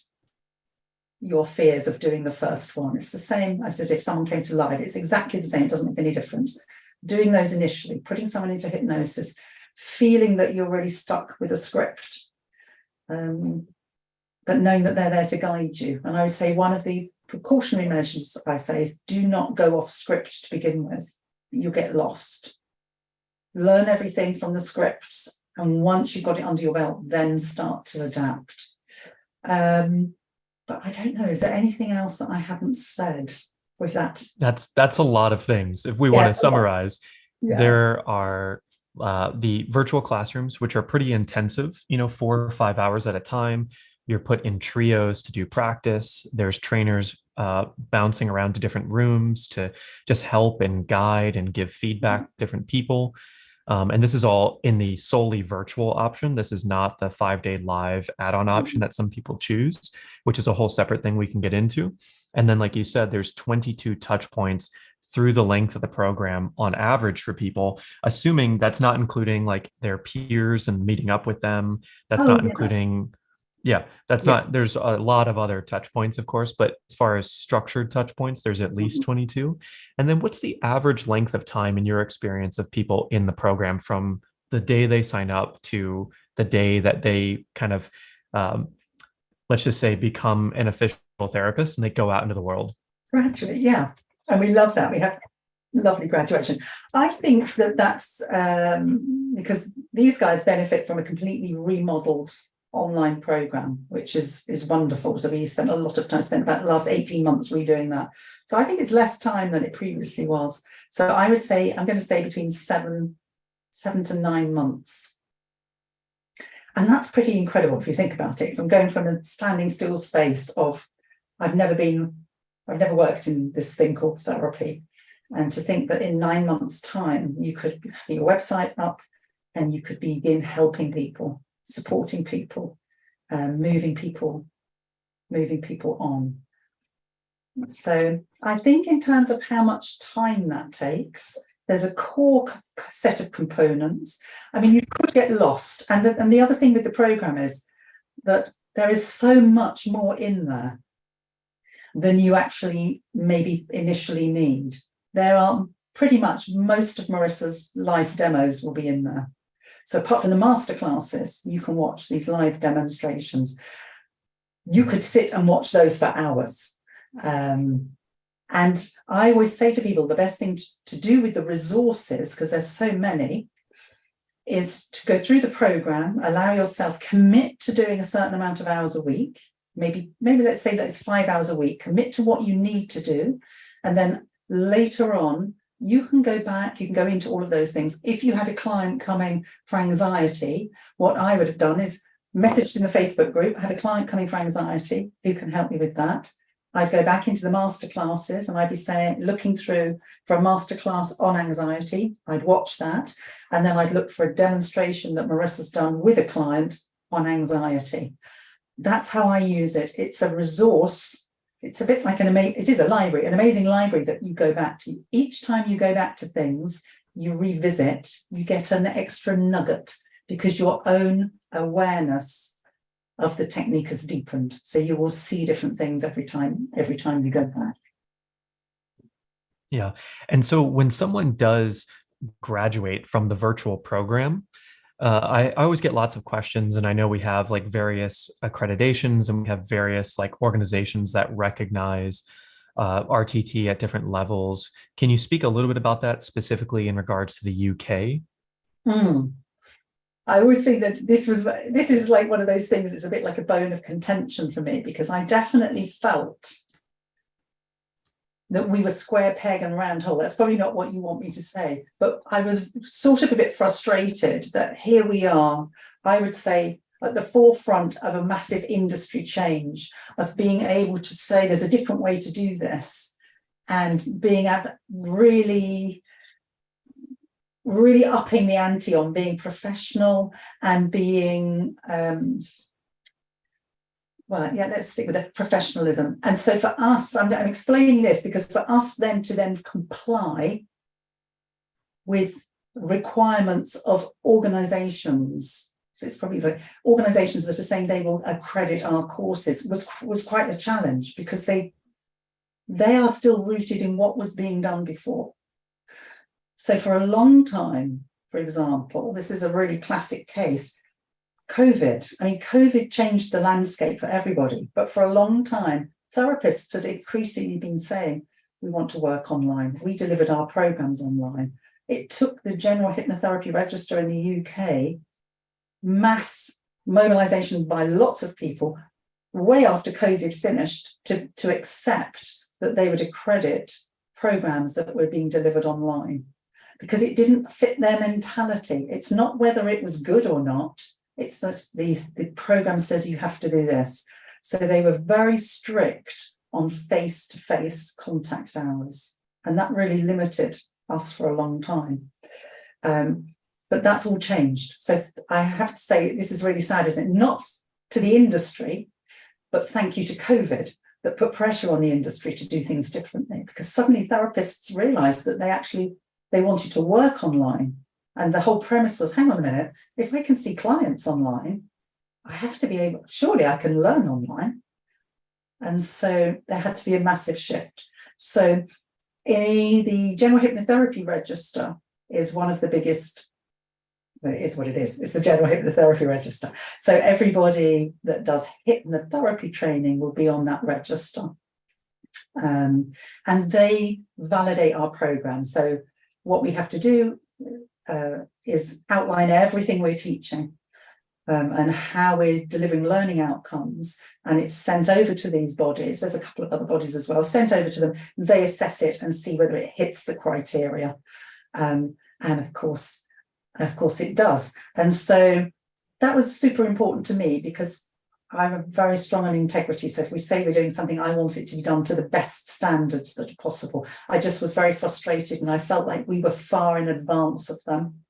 Speaker 2: your fears of doing the first one. It's the same as if someone came to live. It's exactly the same. It doesn't make any difference. Doing those initially, putting someone into hypnosis, feeling that you're really stuck with a script, but knowing that they're there to guide you. And I would say one of the precautionary measures I say is do not go off script to begin with. You'll get lost. Learn everything from the scripts. And once you've got it under your belt, then start to adapt. But I don't know, is there anything else that I haven't said with that?
Speaker 1: That's a lot of things. If we want to summarize,
Speaker 2: Yeah.
Speaker 1: there are the virtual classrooms, which are pretty intensive, 4 or 5 hours at a time. You're put in trios to do practice. There's trainers bouncing around to different rooms to just help and guide and give feedback to different people. And this is all in the solely virtual option. This is not the 5-day live add-on option that some people choose, which is a whole separate thing we can get into. And then, like you said, there's 22 touch points through the length of the program on average for people, assuming that's not including like their peers and meeting up with them. That's not including, not, there's a lot of other touch points, of course, but as far as structured touch points, there's at least 22. And then what's the average length of time in your experience of people in the program from the day they sign up to the day that they kind of, let's just say, become an official therapist and they go out into the world?
Speaker 2: Gradually, yeah. And we love that. We have lovely graduation. I think that's because these guys benefit from a completely remodeled online program, which is wonderful. So we spent a lot of time, spent about the last 18 months redoing that. So I think it's less time than it previously was. So I would say, I'm going to say between 7 to 9 months. And that's pretty incredible if you think about it. From going from a standing still space of, I've never worked in this thing called therapy. And to think that in 9 months' time, you could have your website up and you could begin helping people, supporting people, moving people on. So I think in terms of how much time that takes, there's a core set of components. I mean, you could get lost. And the other thing with the program is that there is so much more in there than you actually maybe initially need. There are pretty much most of Marissa's live demos will be in there. So apart from the masterclasses, you can watch these live demonstrations. You could sit and watch those for hours. And I always say to people, the best thing to do with the resources, because there's so many, is to go through the program, allow yourself, commit to doing a certain amount of hours a week. Maybe let's say that it's 5 hours a week, commit to what you need to do. And then later on, you can go back, you can go into all of those things. If you had a client coming for anxiety, what I would have done is messaged in the Facebook group, I have a client coming for anxiety, who can help me with that? I'd go back into the masterclasses and I'd be saying, looking through for a masterclass on anxiety. I'd watch that. And then I'd look for a demonstration that Marissa's done with a client on anxiety. That's how I use it. It's a resource. It's a bit like it is a library, an amazing library that you go back to. Each time you go back to things, you revisit, you get an extra nugget because your own awareness of the technique has deepened. So you will see different things every time you go back.
Speaker 1: Yeah. And so when someone does graduate from the virtual program, I always get lots of questions, and I know we have like various accreditations and we have various like organizations that recognize RTT at different levels. Can you speak a little bit about that specifically in regards to the UK?
Speaker 2: Mm. I always think that this is like one of those things. It's a bit like a bone of contention for me, because I definitely felt that we were square peg and round hole. That's probably not what you want me to say, but I was sort of a bit frustrated that here we are, I would say, at the forefront of a massive industry change, of being able to say there's a different way to do this, and being really upping the ante on being professional and being let's stick with the professionalism. And so for us, I'm explaining this because for us then to comply with requirements of organizations, so it's probably like organizations that are saying they will accredit our courses, was quite a challenge, because they are still rooted in what was being done before. So for a long time, for example, this is a really classic case, COVID changed the landscape for everybody, but for a long time, therapists had increasingly been saying, we want to work online. We delivered our programs online. It took the General Hypnotherapy Register in the UK, mass mobilization by lots of people, way after COVID finished, to accept that they would accredit programs that were being delivered online, because it didn't fit their mentality. It's not whether it was good or not. It's that the program says you have to do this. So they were very strict on face-to-face contact hours. And that really limited us for a long time. But that's all changed. So I have to say, this is really sad, isn't it? Not to the industry, but thank you to COVID, that put pressure on the industry to do things differently, because suddenly therapists realized that they wanted to work online. And the whole premise was, hang on a minute, if I can see clients online, I have to be able, surely I can learn online. And so there had to be a massive shift. So the General Hypnotherapy Register is one of the biggest, well, it is what it is. It's the General Hypnotherapy Register. So everybody that does hypnotherapy training will be on that register. And they validate our program. So what we have to do is outline everything we're teaching and how we're delivering learning outcomes, and it's sent over to these bodies. There's a couple of other bodies as well, sent over to them. They assess it and see whether it hits the criteria, and of course it does. And so that was super important to me, because I'm very strong on integrity. So if we say we're doing something, I want it to be done to the best standards that are possible. I just was very frustrated, and I felt like we were far in advance of them.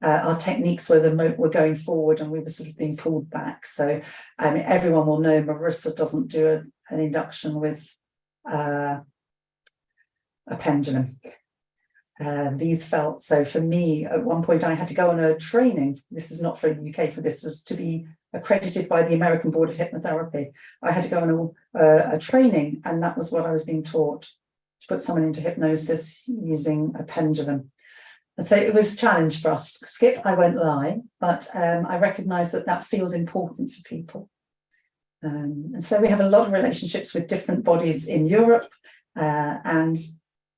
Speaker 2: Our techniques were going forward, and we were sort of being pulled back. So everyone will know Marisa doesn't do an induction with a pendulum. These felt, so for me, at one point I had to go on a training. This is not for the UK, for this was to be accredited by the American Board of Hypnotherapy. I had to go on a training, and that was what I was being taught, to put someone into hypnosis using a pendulum. And so it was a challenge for us. Skip, I won't lie, but I recognise that feels important for people. And so we have a lot of relationships with different bodies in Europe and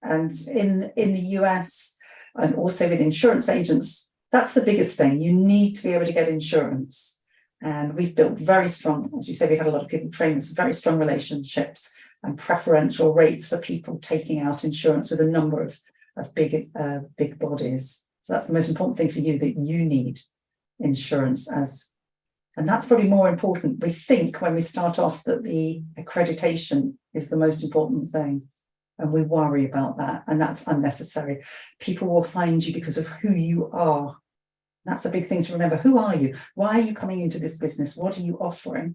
Speaker 2: in the US, and also with insurance agents. That's the biggest thing. You need to be able to get insurance. And we've built very strong, as you say, we had a lot of people train us, very strong relationships and preferential rates for people taking out insurance with a number of big bodies. So that's the most important thing for you, that you need insurance and that's probably more important. We think when we start off that the accreditation is the most important thing, and we worry about that, and that's unnecessary. People will find you because of who you are. That's a big thing to remember. Who are you? Why are you coming into this business? What are you offering?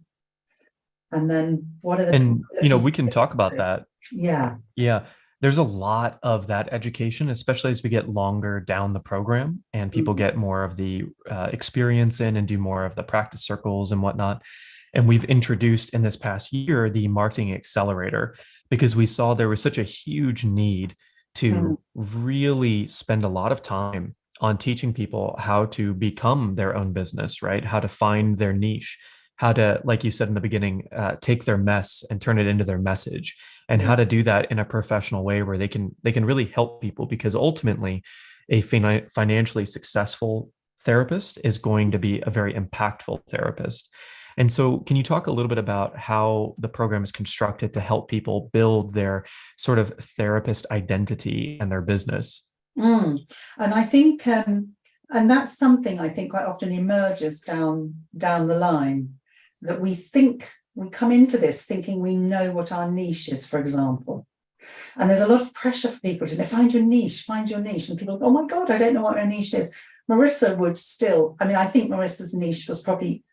Speaker 2: And then what are the...
Speaker 1: And, we can talk about that.
Speaker 2: Yeah.
Speaker 1: Yeah. There's a lot of that education, especially as we get longer down the program and people get more of the experience in and do more of the practice circles and whatnot. And we've introduced in this past year the marketing accelerator, because we saw there was such a huge need to really spend a lot of time on teaching people how to become their own business, right? How to find their niche, how to, like you said in the beginning, take their mess and turn it into their message, and
Speaker 2: Yeah.
Speaker 1: how to do that in a professional way where they can really help people, because ultimately a financially successful therapist is going to be a very impactful therapist. And so, can you talk a little bit about how the program is constructed to help people build their sort of therapist identity and their business?
Speaker 2: Mm. And I think, and that's something I think quite often emerges down the line, that we think we come into this thinking we know what our niche is, for example. And there's a lot of pressure for people to say, find your niche, find your niche. And people go, oh my God, I don't know what my niche is. Marisa would still, I mean, I think Marissa's niche was probably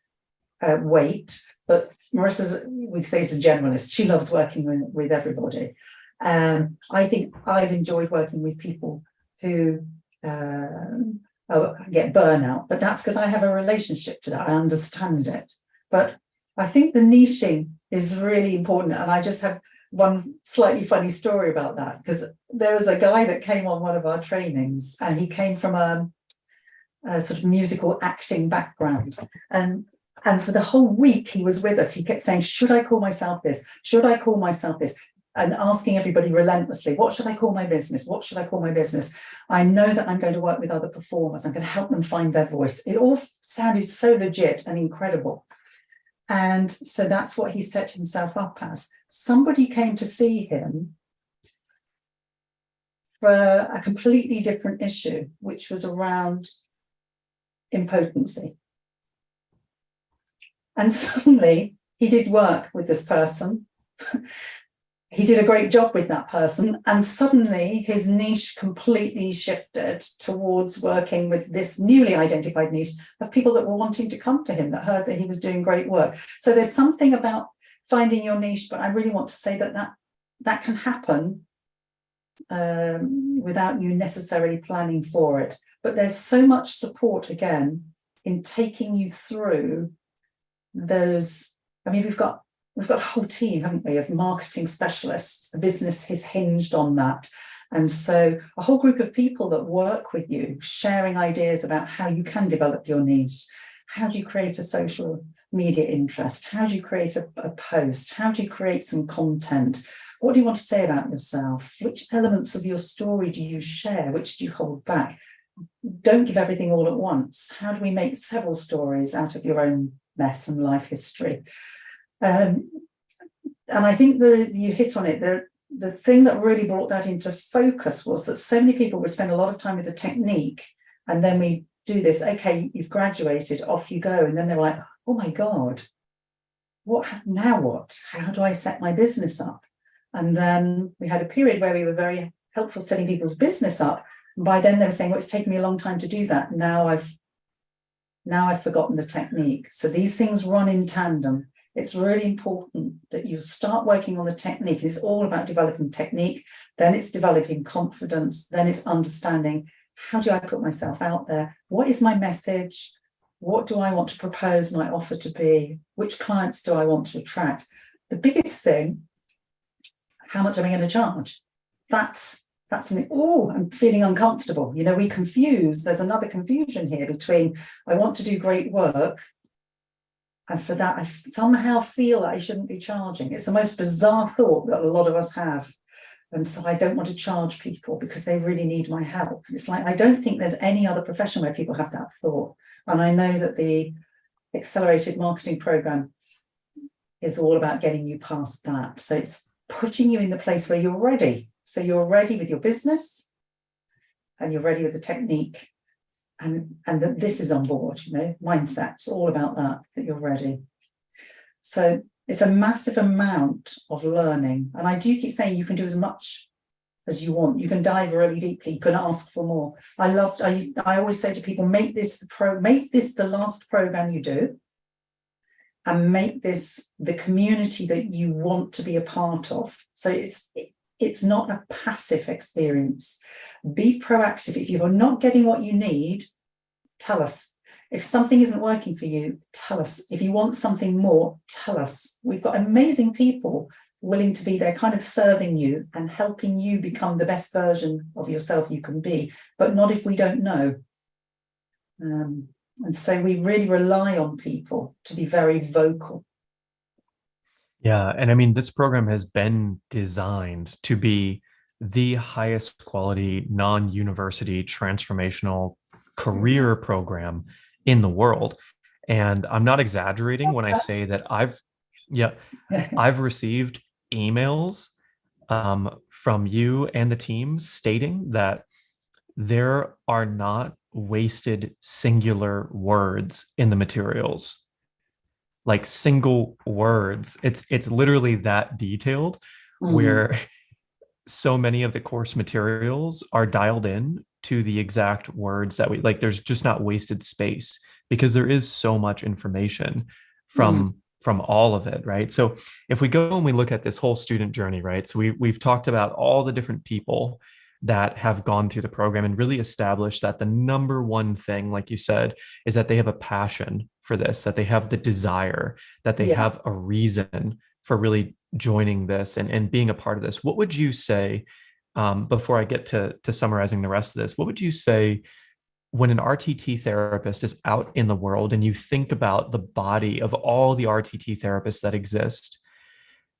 Speaker 2: weight, but Marissa's, we say, is a generalist. She loves working with everybody. I think I've enjoyed working with people who get burnout, but that's because I have a relationship to that. I understand it. But I think the niching is really important. And I just have one slightly funny story about that, because there was a guy that came on one of our trainings, and he came from a sort of musical acting background. And for the whole week he was with us, he kept saying, should I call myself this? Should I call myself this? And asking everybody relentlessly, what should I call my business? What should I call my business? I know that I'm going to work with other performers. I'm going to help them find their voice. It all sounded so legit and incredible. And so that's what he set himself up as. Somebody came to see him for a completely different issue, which was around impotency. And suddenly he did work with this person. He did a great job with that person, and suddenly his niche completely shifted towards working with this newly identified niche of people that were wanting to come to him, that heard that he was doing great work. So there's something about finding your niche, but I really want to say that can happen without you necessarily planning for it. But there's so much support, again, in taking you through those. I mean, we've got a whole team, haven't we, of marketing specialists. The business is hinged on that. And so a whole group of people that work with you, sharing ideas about how you can develop your niche. How do you create a social media interest? How do you create a post? How do you create some content? What do you want to say about yourself? Which elements of your story do you share? Which do you hold back? Don't give everything all at once. How do we make several stories out of your own mess and life history? And I think that you hit on it. The thing that really brought that into focus was that so many people would spend a lot of time with the technique, and then we do this, okay, you've graduated, off you go. And then they're like, oh my God, now what? How do I set my business up? And then we had a period where we were very helpful setting people's business up. And by then they were saying, well, it's taken me a long time to do that. Now I've forgotten the technique. So these things run in tandem. It's really important that you start working on the technique. It's all about developing technique, then it's developing confidence, then it's understanding, how do I put myself out there? What is my message? What do I want to propose my offer to be? Which clients do I want to attract? The biggest thing, how much am I going to charge? That's something, oh, I'm feeling uncomfortable. You know, we confuse, there's another confusion here between, I want to do great work, and for that, I somehow feel that I shouldn't be charging. It's the most bizarre thought that a lot of us have. And so I don't want to charge people because they really need my help. It's like, I don't think there's any other profession where people have that thought. And I know that the accelerated marketing program is all about getting you past that. So it's putting you in the place where you're ready. So you're ready with your business and you're ready with the technique. And that this is on board, you know, mindset's all about that you're ready. So it's a massive amount of learning. And I do keep saying you can do as much as you want. You can dive really deeply. You can ask for more. I always say to people, make this the last program you do, and make this the community that you want to be a part of. So it's not a passive experience. Be proactive. If you're not getting what you need, tell us. If something isn't working for you, tell us. If you want something more, tell us. We've got amazing people willing to be there, kind of serving you and helping you become the best version of yourself you can be, but not if we don't know. And so we really rely on people to be very vocal.
Speaker 1: Yeah. And I mean, this program has been designed to be the highest quality non-university transformational career program in the world. And I'm not exaggerating when I say that yeah, I've received emails from you and the team stating that there are not wasted singular words in the materials, like single words. It's literally that detailed,
Speaker 2: Mm,
Speaker 1: where so many of the course materials are dialed in to the exact words that we like. There's just not wasted space because there is so much information
Speaker 2: mm,
Speaker 1: from all of it, right? So if we go and we look at this whole student journey, right? So we've talked about all the different people that have gone through the program and really established that the number one thing, like you said, is that they have a passion for this, that they have the desire, that they
Speaker 2: yeah.
Speaker 1: have a reason for really joining this and being a part of this. What would you say, before I get to summarizing the rest of this, what would you say when an RTT therapist is out in the world and you think about the body of all the RTT therapists that exist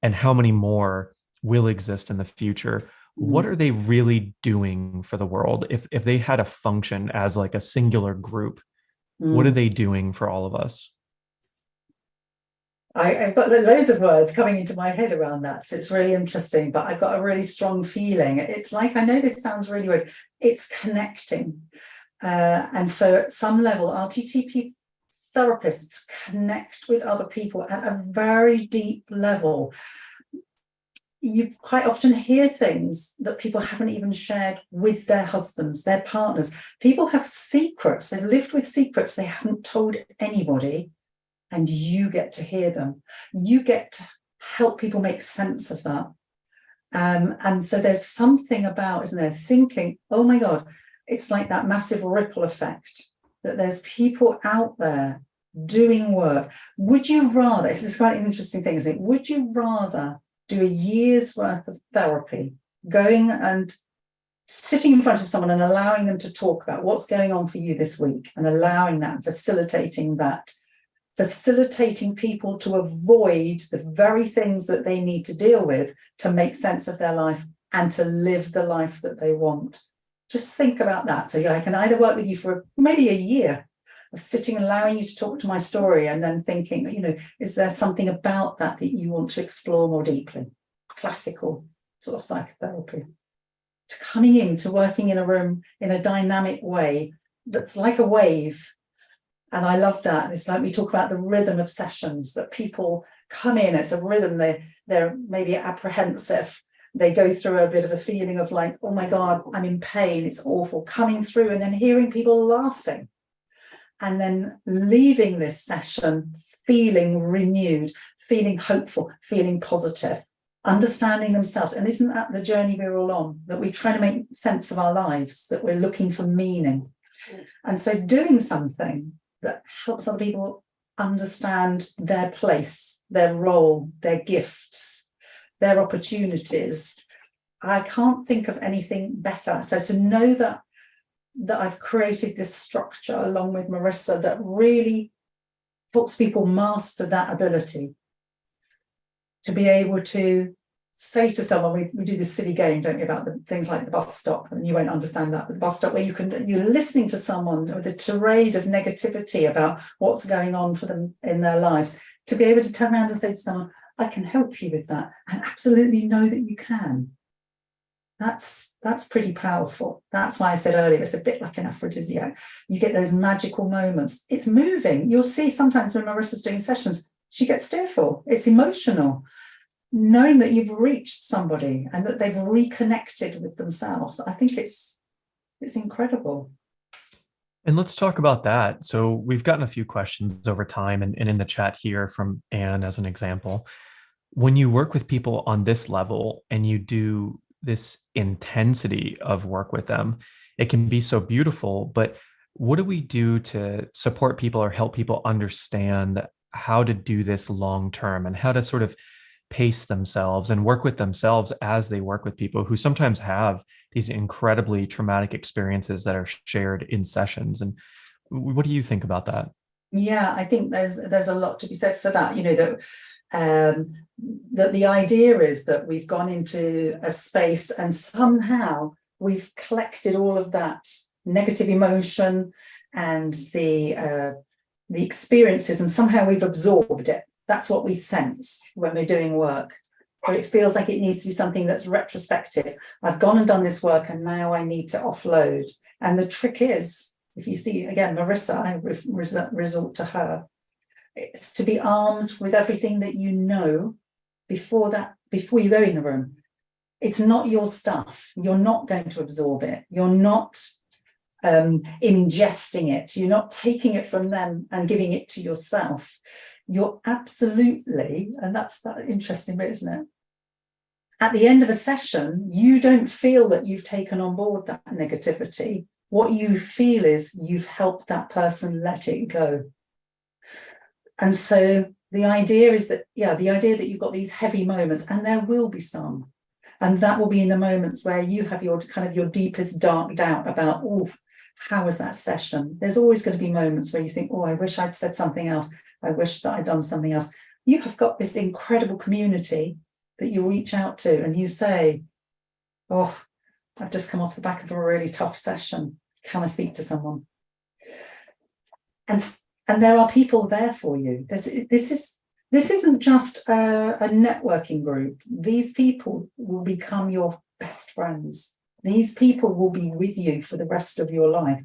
Speaker 1: and how many more will exist in the future? What
Speaker 2: Mm,
Speaker 1: are they really doing for the world? If they had a function as like a singular group, what are
Speaker 2: mm.
Speaker 1: they doing for all of us?
Speaker 2: I've got loads of words coming into my head around that. So it's really interesting, but I've got a really strong feeling. It's like, I know this sounds really weird, it's connecting. And so at some level, RTTP therapists connect with other people at a very deep level. You quite often hear things that people haven't even shared with their husbands, their partners. People have secrets, they've lived with secrets they haven't told anybody, and you get to hear them. You get to help people make sense of that. And so there's something about, isn't there, thinking, oh my God, it's like that massive ripple effect, that there's people out there doing work. Would you rather, this is quite an interesting thing, isn't it? Would you rather do a year's worth of therapy, going and sitting in front of someone and allowing them to talk about what's going on for you this week, and allowing that, facilitating people to avoid the very things that they need to deal with to make sense of their life and to live the life that they want? Just think about that. So I can either work with you for maybe a year of sitting and allowing you to talk to my story, and then thinking, is there something about that that you want to explore more deeply? Classical sort of psychotherapy. To coming in, to working in a room in a dynamic way that's like a wave. And I love that. It's like we talk about the rhythm of sessions, that people come in, it's a rhythm, they're maybe apprehensive. They go through a bit of a feeling of like, oh my God, I'm in pain, it's awful, coming through, and then hearing people laughing. And then leaving this session feeling renewed, feeling hopeful, feeling positive, understanding themselves. And isn't that the journey we're all on? That we're trying to make sense of our lives, that we're looking for meaning. And so doing something that helps other people understand their place, their role, their gifts, their opportunities. I can't think of anything better. So to know that I've created this structure along with Marisa that really helps people master that ability to be able to say to someone, we do this silly game, don't we, about the things like the bus stop, and you won't understand that, but the bus stop where you're listening to someone with a tirade of negativity about what's going on for them in their lives, to be able to turn around and say to someone, I can help you with that, and absolutely know that you can. That's pretty powerful. That's why I said earlier, it's a bit like an aphrodisiac. You get those magical moments. It's moving. You'll see sometimes when Marisa's doing sessions, she gets tearful. It's emotional. Knowing that you've reached somebody and that they've reconnected with themselves, I think it's incredible.
Speaker 1: And let's talk about that. So we've gotten a few questions over time and in the chat here from Anne as an example. When you work with people on this level and you do this intensity of work with them, it can be so beautiful. But what do we do to support people or help people understand how to do this long term and how to sort of pace themselves and work with themselves as they work with people who sometimes have these incredibly traumatic experiences that are shared in sessions? And What do you think about that?
Speaker 2: Yeah, I think there's a lot to be said for that. Um, that the idea is that we've gone into a space and somehow we've collected all of that negative emotion and the experiences, and somehow we've absorbed it. That's what we sense when we're doing work. Or it feels like it needs to be something that's retrospective. I've gone and done this work and now I need to offload. And the trick is, if you see, again, Marisa, I resort to her, it's to be armed with everything that you know before you go in the room. It's not your stuff. You're not going to absorb it. You're not ingesting it. You're not taking it from them and giving it to yourself. You're absolutely, and that's that interesting bit, isn't it? At the end of a session, you don't feel that you've taken on board that negativity. What you feel is you've helped that person let it go. And so the idea is that, the idea that you've got these heavy moments, and there will be some, and that will be in the moments where you have your kind of your deepest dark doubt about, oh, how was that session? There's always going to be moments where you think, oh, I wish I'd said something else. I wish that I'd done something else. You have got this incredible community that you reach out to and you say, oh, I've just come off the back of a really tough session. Can I speak to someone? And there are people there for you. This isn't just a networking group. These people will become your best friends. These people will be with you for the rest of your life.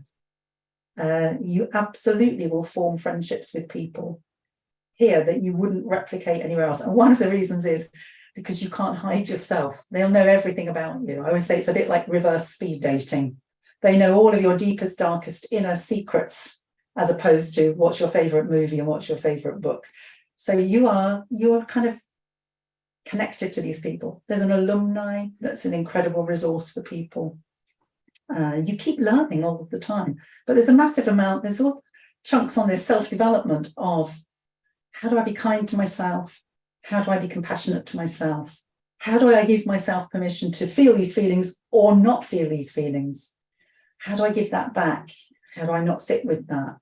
Speaker 2: You absolutely will form friendships with people here that you wouldn't replicate anywhere else. And one of the reasons is because you can't hide yourself. They'll know everything about you. I always say it's a bit like reverse speed dating. They know all of your deepest, darkest inner secrets, as opposed to what's your favorite movie and what's your favorite book. So you're kind of connected to these people. There's an alumni that's an incredible resource for people. You keep learning all of the time, but there's a massive amount, there's all chunks on this self-development of how do I be kind to myself? How do I be compassionate to myself? How do I give myself permission to feel these feelings or not feel these feelings? How do I give that back? How do I not sit with that?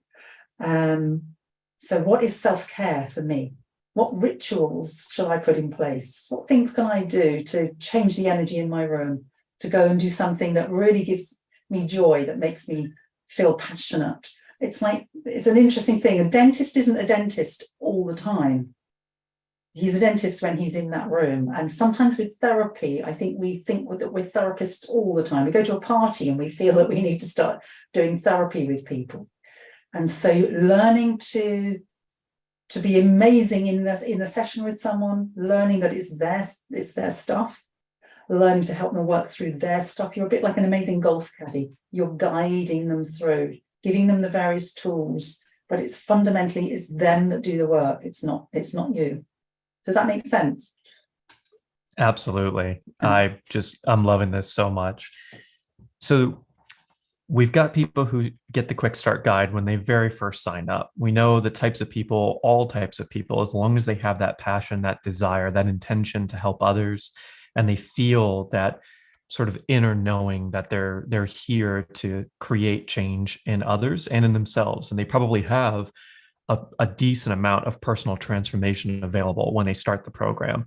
Speaker 2: So what is self-care for me? What rituals shall I put in place? What things can I do to change the energy in my room, to go and do something that really gives me joy, that makes me feel passionate? It's an interesting thing. A dentist isn't a dentist all the time. He's a dentist when he's in that room. And sometimes with therapy, I think we think that we're therapists all the time. We go to a party and we feel that we need to start doing therapy with people. And so learning to be amazing in the session with someone, learning that it's their stuff, learning to help them work through their stuff. You're a bit like an amazing golf caddy. You're guiding them through, giving them the various tools, but it's fundamentally them that do the work. It's not you. Does that make sense?
Speaker 1: Absolutely. I'm loving this so much. So we've got people who get the quick start guide when they very first sign up. We know the types of people, all types of people, as long as they have that passion, that desire, that intention to help others, and they feel that sort of inner knowing that they're here to create change in others and in themselves. And they probably have a decent amount of personal transformation available when they start the program.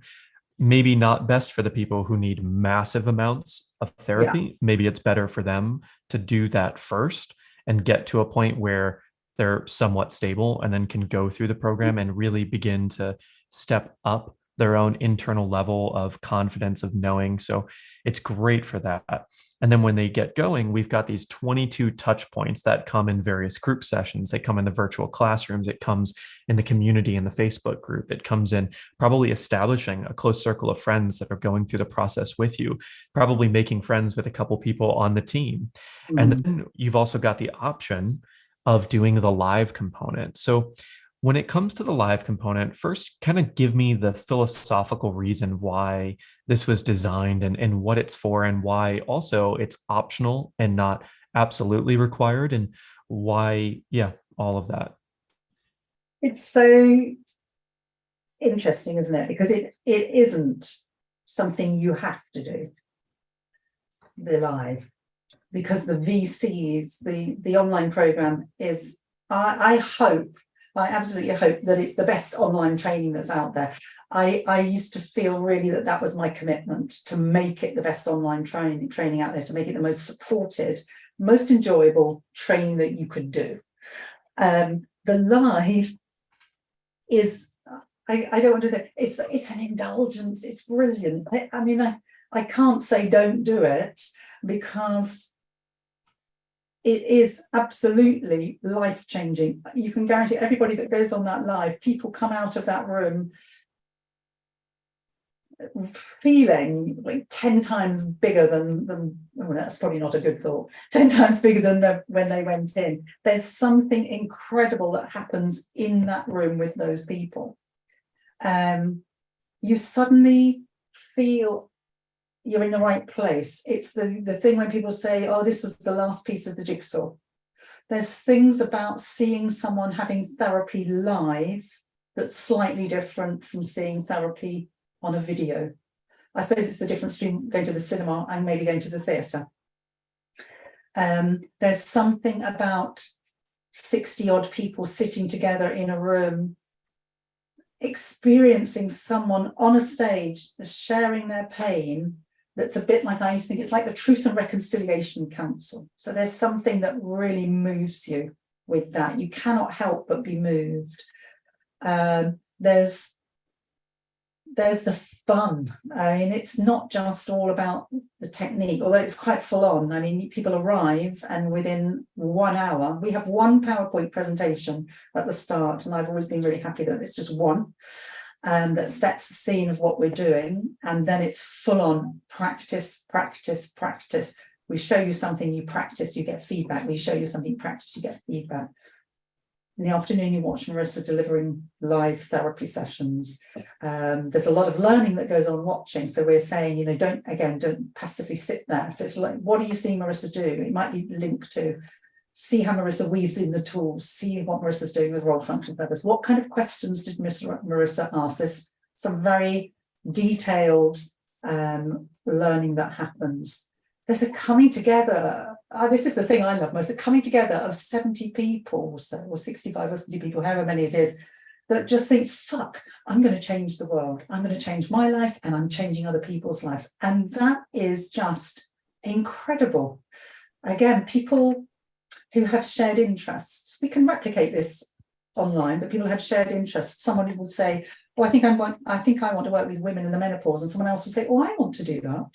Speaker 1: Maybe not best for the people who need massive amounts of therapy. Yeah. Maybe it's better for them to do that first and get to a point where they're somewhat stable and then can go through the program and really begin to step up their own internal level of confidence, of knowing. So it's great for that. And then when they get going, we've got these 22 touch points that come in various group sessions. They come in the virtual classrooms. It comes in the community, in the Facebook group. It comes in probably establishing a close circle of friends that are going through the process with you, probably making friends with a couple people on the team. Mm-hmm. And then you've also got the option of doing the live component. So when it comes to the live component, first kind of give me the philosophical reason why this was designed and what it's for, and why also it's optional and not absolutely required, and why, all of that.
Speaker 2: It's so interesting, isn't it? Because it isn't something you have to do, the live, because the VCs, the online program is I hope, I absolutely hope that it's the best online training that's out there. I used to feel really that was my commitment, to make it the best online training out there, to make it the most supported, most enjoyable training that you could do. The live is, I don't want to, it's an indulgence. It's brilliant. I mean, I can't say don't do it, because it is absolutely life-changing. You can guarantee everybody that goes on that live, people come out of that room feeling like 10 times bigger than oh, that's probably not a good thought, 10 times bigger than when they went in. There's something incredible that happens in that room with those people. You suddenly feel you're in the right place. It's the thing when people say, oh, this was the last piece of the jigsaw. There's things about seeing someone having therapy live that's slightly different from seeing therapy on a video. I suppose it's the difference between going to the cinema and maybe going to the theatre. There's something about 60 odd people sitting together in a room, experiencing someone on a stage sharing their pain. That's a bit like, I used to think it's like the Truth and Reconciliation Council. So there's something that really moves you with that. You cannot help but be moved. There's the fun. I mean, it's not just all about the technique, although it's quite full on. I mean, people arrive and within 1 hour, we have one PowerPoint presentation at the start, and I've always been really happy that it's just one, that sets the scene of what we're doing, and then it's full on practice, practice, practice. We show you something, you practice, you get feedback. We show you something, you practice, you get feedback. In the afternoon, you watch Marisa delivering live therapy sessions. There's a lot of learning that goes on watching. So we're saying, you know, don't passively sit there. So it's like, what do you see Marisa do? It might be linked to see how Marisa weaves in the tools, see what Marissa's doing with role function feathers. What kind of questions did Marisa ask? There's some very detailed learning that happens. There's a coming together. This is the thing I love most, a coming together of 70 people or 65 or 70 people, however many it is, that just think, fuck, I'm going to change the world. I'm going to change my life, and I'm changing other people's lives. And that is just incredible. Again, people who have shared interests, we can replicate this online, but people have shared interests. Somebody will say, oh, I think I want to work with women in the menopause. And someone else will say, oh, I want to do that.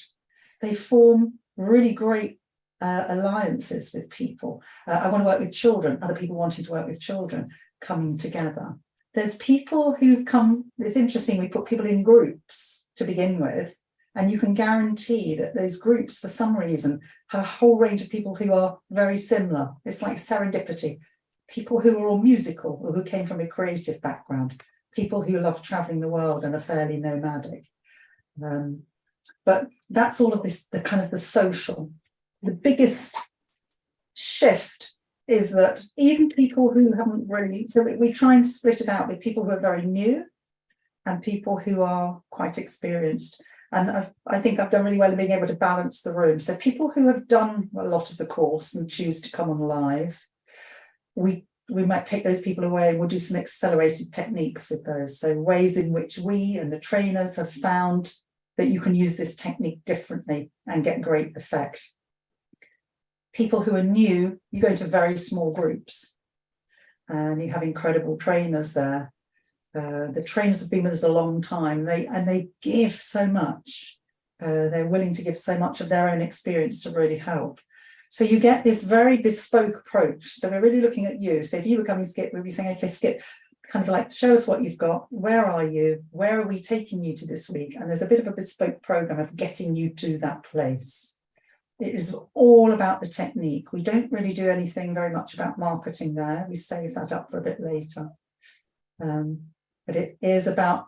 Speaker 2: They form really great alliances with people. I want to work with children, other people wanting to work with children, coming together. There's people who've come, it's interesting, we put people in groups to begin with, and you can guarantee that those groups, for some reason, have a whole range of people who are very similar. It's like serendipity. People who are all musical or who came from a creative background, people who love traveling the world and are fairly nomadic. But that's all of this, the kind of the social. The biggest shift is that even people who haven't really, so we try and split it out with people who are very new and people who are quite experienced. And I think I've done really well in being able to balance the room. So people who have done a lot of the course and choose to come on live, we might take those people away and we'll do some accelerated techniques with those. So ways in which we and the trainers have found that you can use this technique differently and get great effect. People who are new, you go into very small groups and you have incredible trainers there. The trainers have been with us a long time, they give so much. They're willing to give so much of their own experience to really help. So you get this very bespoke approach. So we're really looking at you. So if you were coming, Skip, we'd be saying, okay, Skip, kind of like, show us what you've got. Where are you? Where are we taking you to this week? And there's a bit of a bespoke program of getting you to that place. It is all about the technique. We don't really do anything very much about marketing there. We save that up for a bit later. But it is about,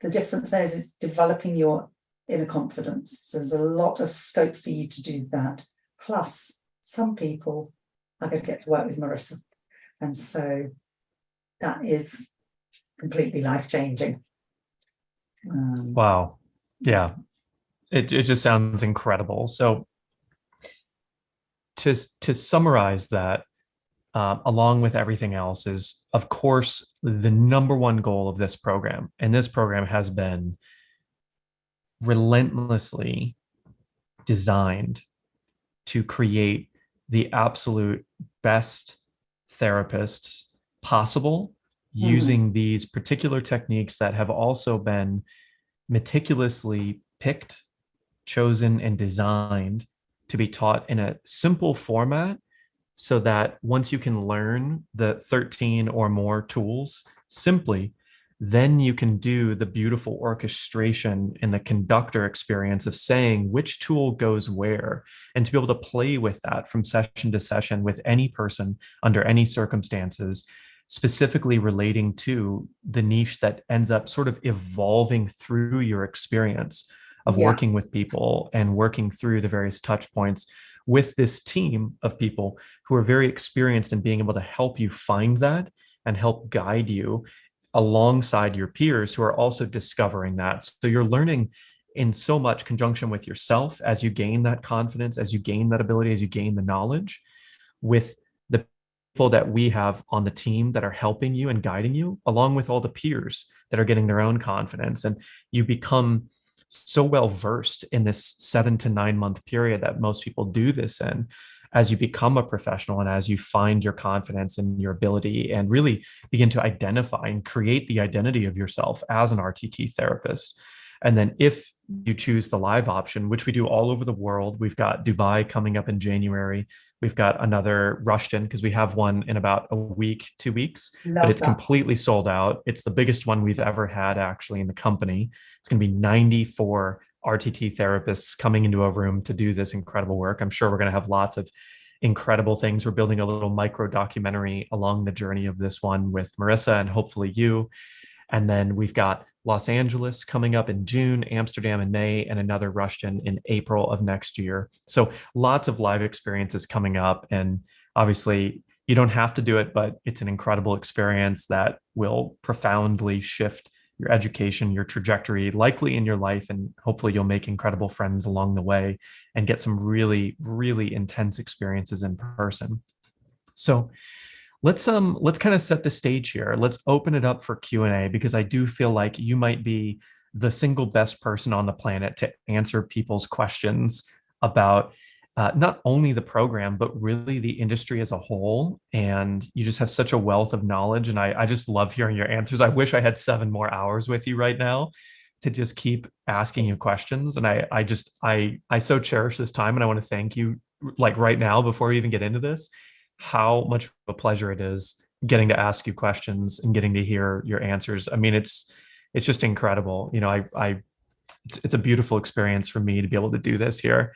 Speaker 2: the difference there is developing your inner confidence. So there's a lot of scope for you to do that. Plus, some people are going to get to work with Marisa. And so that is completely life-changing.
Speaker 1: Wow. Yeah. It just sounds incredible. So to summarize that, along with everything else, is, of course, the number one goal of this program. And this program has been relentlessly designed to create the absolute best therapists possible
Speaker 2: Mm.
Speaker 1: using these particular techniques that have also been meticulously picked, chosen, and designed to be taught in a simple format so that once you can learn the 13 or more tools simply, then you can do the beautiful orchestration and the conductor experience of saying which tool goes where, and to be able to play with that from session to session with any person under any circumstances, specifically relating to the niche that ends up sort of evolving through your experience of
Speaker 2: Yeah,
Speaker 1: working with people and working through the various touch points with this team of people who are very experienced in being able to help you find that and help guide you alongside your peers who are also discovering that. So you're learning in so much conjunction with yourself as you gain that confidence, as you gain that ability, as you gain the knowledge with the people that we have on the team that are helping you and guiding you, along with all the peers that are getting their own confidence. And you become so well versed in this 7 to 9 month period that most people do this in, as you become a professional and as you find your confidence and your ability and really begin to identify and create the identity of yourself as an RTT therapist. And then if you choose the live option, which we do all over the world, we've got Dubai coming up in January. We've got another Rushton because we have one in about a week, 2 weeks, but
Speaker 2: love
Speaker 1: it's
Speaker 2: that.
Speaker 1: completely sold out. It's the biggest one we've ever had actually in the company. It's going to be 94 RTT therapists coming into a room to do this incredible work. I'm sure we're going to have lots of incredible things. We're building a little micro documentary along the journey of this one with Marisa and hopefully you. And then we've got Los Angeles coming up in June, Amsterdam in May, and another Rushton in April of next year. So lots of live experiences coming up. And obviously, you don't have to do it, but it's an incredible experience that will profoundly shift your education, your trajectory, likely in your life. And hopefully, you'll make incredible friends along the way and get some really, really intense experiences in person. So, let's kind of set the stage here. Let's open it up for Q&A because I do feel like you might be the single best person on the planet to answer people's questions about not only the program, but really the industry as a whole. And you just have such a wealth of knowledge. And I just love hearing your answers. I wish I had 7 more hours with you right now to just keep asking you questions. And I so cherish this time. And I want to thank you like right now before we even get into this how much of a pleasure it is getting to ask you questions and getting to hear your answers. I mean, it's just incredible. You know, it's a beautiful experience for me to be able to do this here.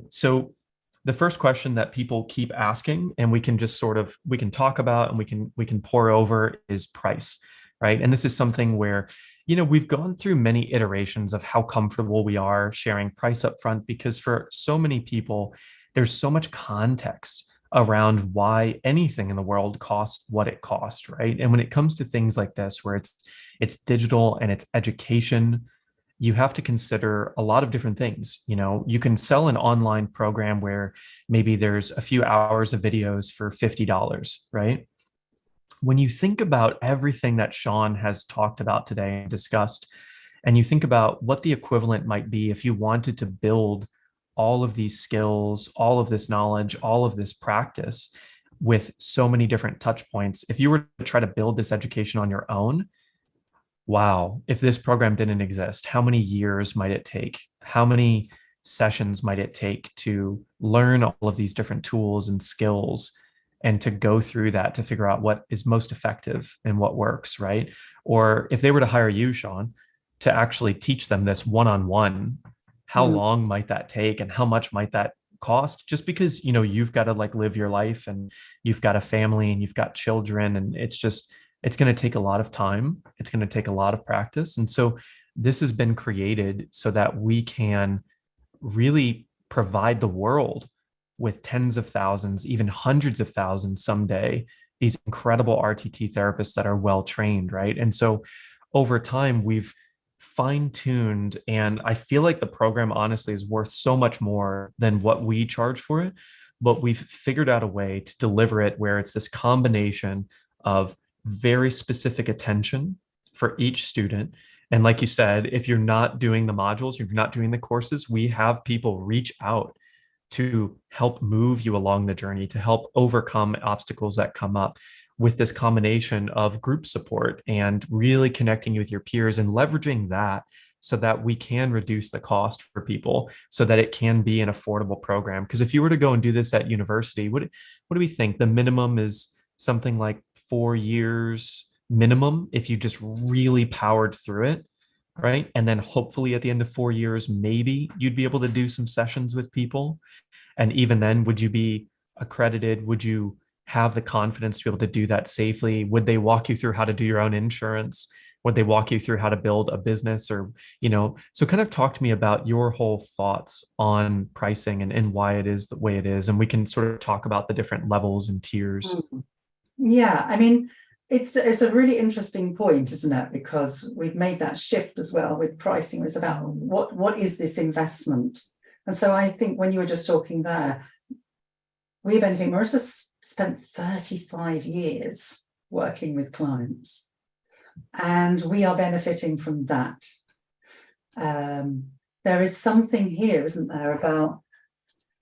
Speaker 1: So the first question that people keep asking, and we can just sort of we can talk about and we can pour over is price, right? And this is something where we've gone through many iterations of how comfortable we are sharing price up front because for so many people, there's so much context around why anything in the world costs what it costs, right? And when it comes to things like this, where it's digital and it's education, you have to consider a lot of different things. You can sell an online program where maybe there's a few hours of videos for $50, right? When you think about everything that Sean has talked about today and discussed, and you think about what the equivalent might be if you wanted to build all of these skills, all of this knowledge, all of this practice with so many different touch points, if you were to try to build this education on your own, wow, if this program didn't exist, how many years might it take? How many sessions might it take to learn all of these different tools and skills and to go through that to figure out what is most effective and what works, right? Or if they were to hire you, Sean, to actually teach them this one on one, how
Speaker 2: Mm.
Speaker 1: long might that take and how much might that cost? Just because, you've got to like live your life and you've got a family and you've got children and it's going to take a lot of time. It's going to take a lot of practice. And so this has been created so that we can really provide the world with tens of thousands, even hundreds of thousands someday, these incredible RTT therapists that are well trained, right? And so over time, we've fine tuned, and I feel like the program honestly is worth so much more than what we charge for it. but we've figured out a way to deliver it where it's this combination of very specific attention for each student. And like you said, if you're not doing the modules, if you're not doing the courses, we have people reach out to help move you along the journey, to help overcome obstacles that come up, with this combination of group support and really connecting you with your peers and leveraging that so that we can reduce the cost for people so that it can be an affordable program. Because if you were to go and do this at university, what do we think? The minimum is something like 4 years minimum if you just really powered through it, right? And then hopefully at the end of 4 years, maybe you'd be able to do some sessions with people. And even then, would you be accredited? Would you have the confidence to be able to do that safely? Would they walk you through how to do your own insurance? Would they walk you through how to build a business? Or, so kind of talk to me about your whole thoughts on pricing and why it is the way it is. And we can sort of talk about the different levels and tiers.
Speaker 2: Yeah, I mean, it's a really interesting point, isn't it? Because we've made that shift as well with pricing. It's about what is this investment? And so I think when you were just talking there, we benefit. Marisa spent 35 years working with clients, and we are benefiting from that. There is something here, isn't there, about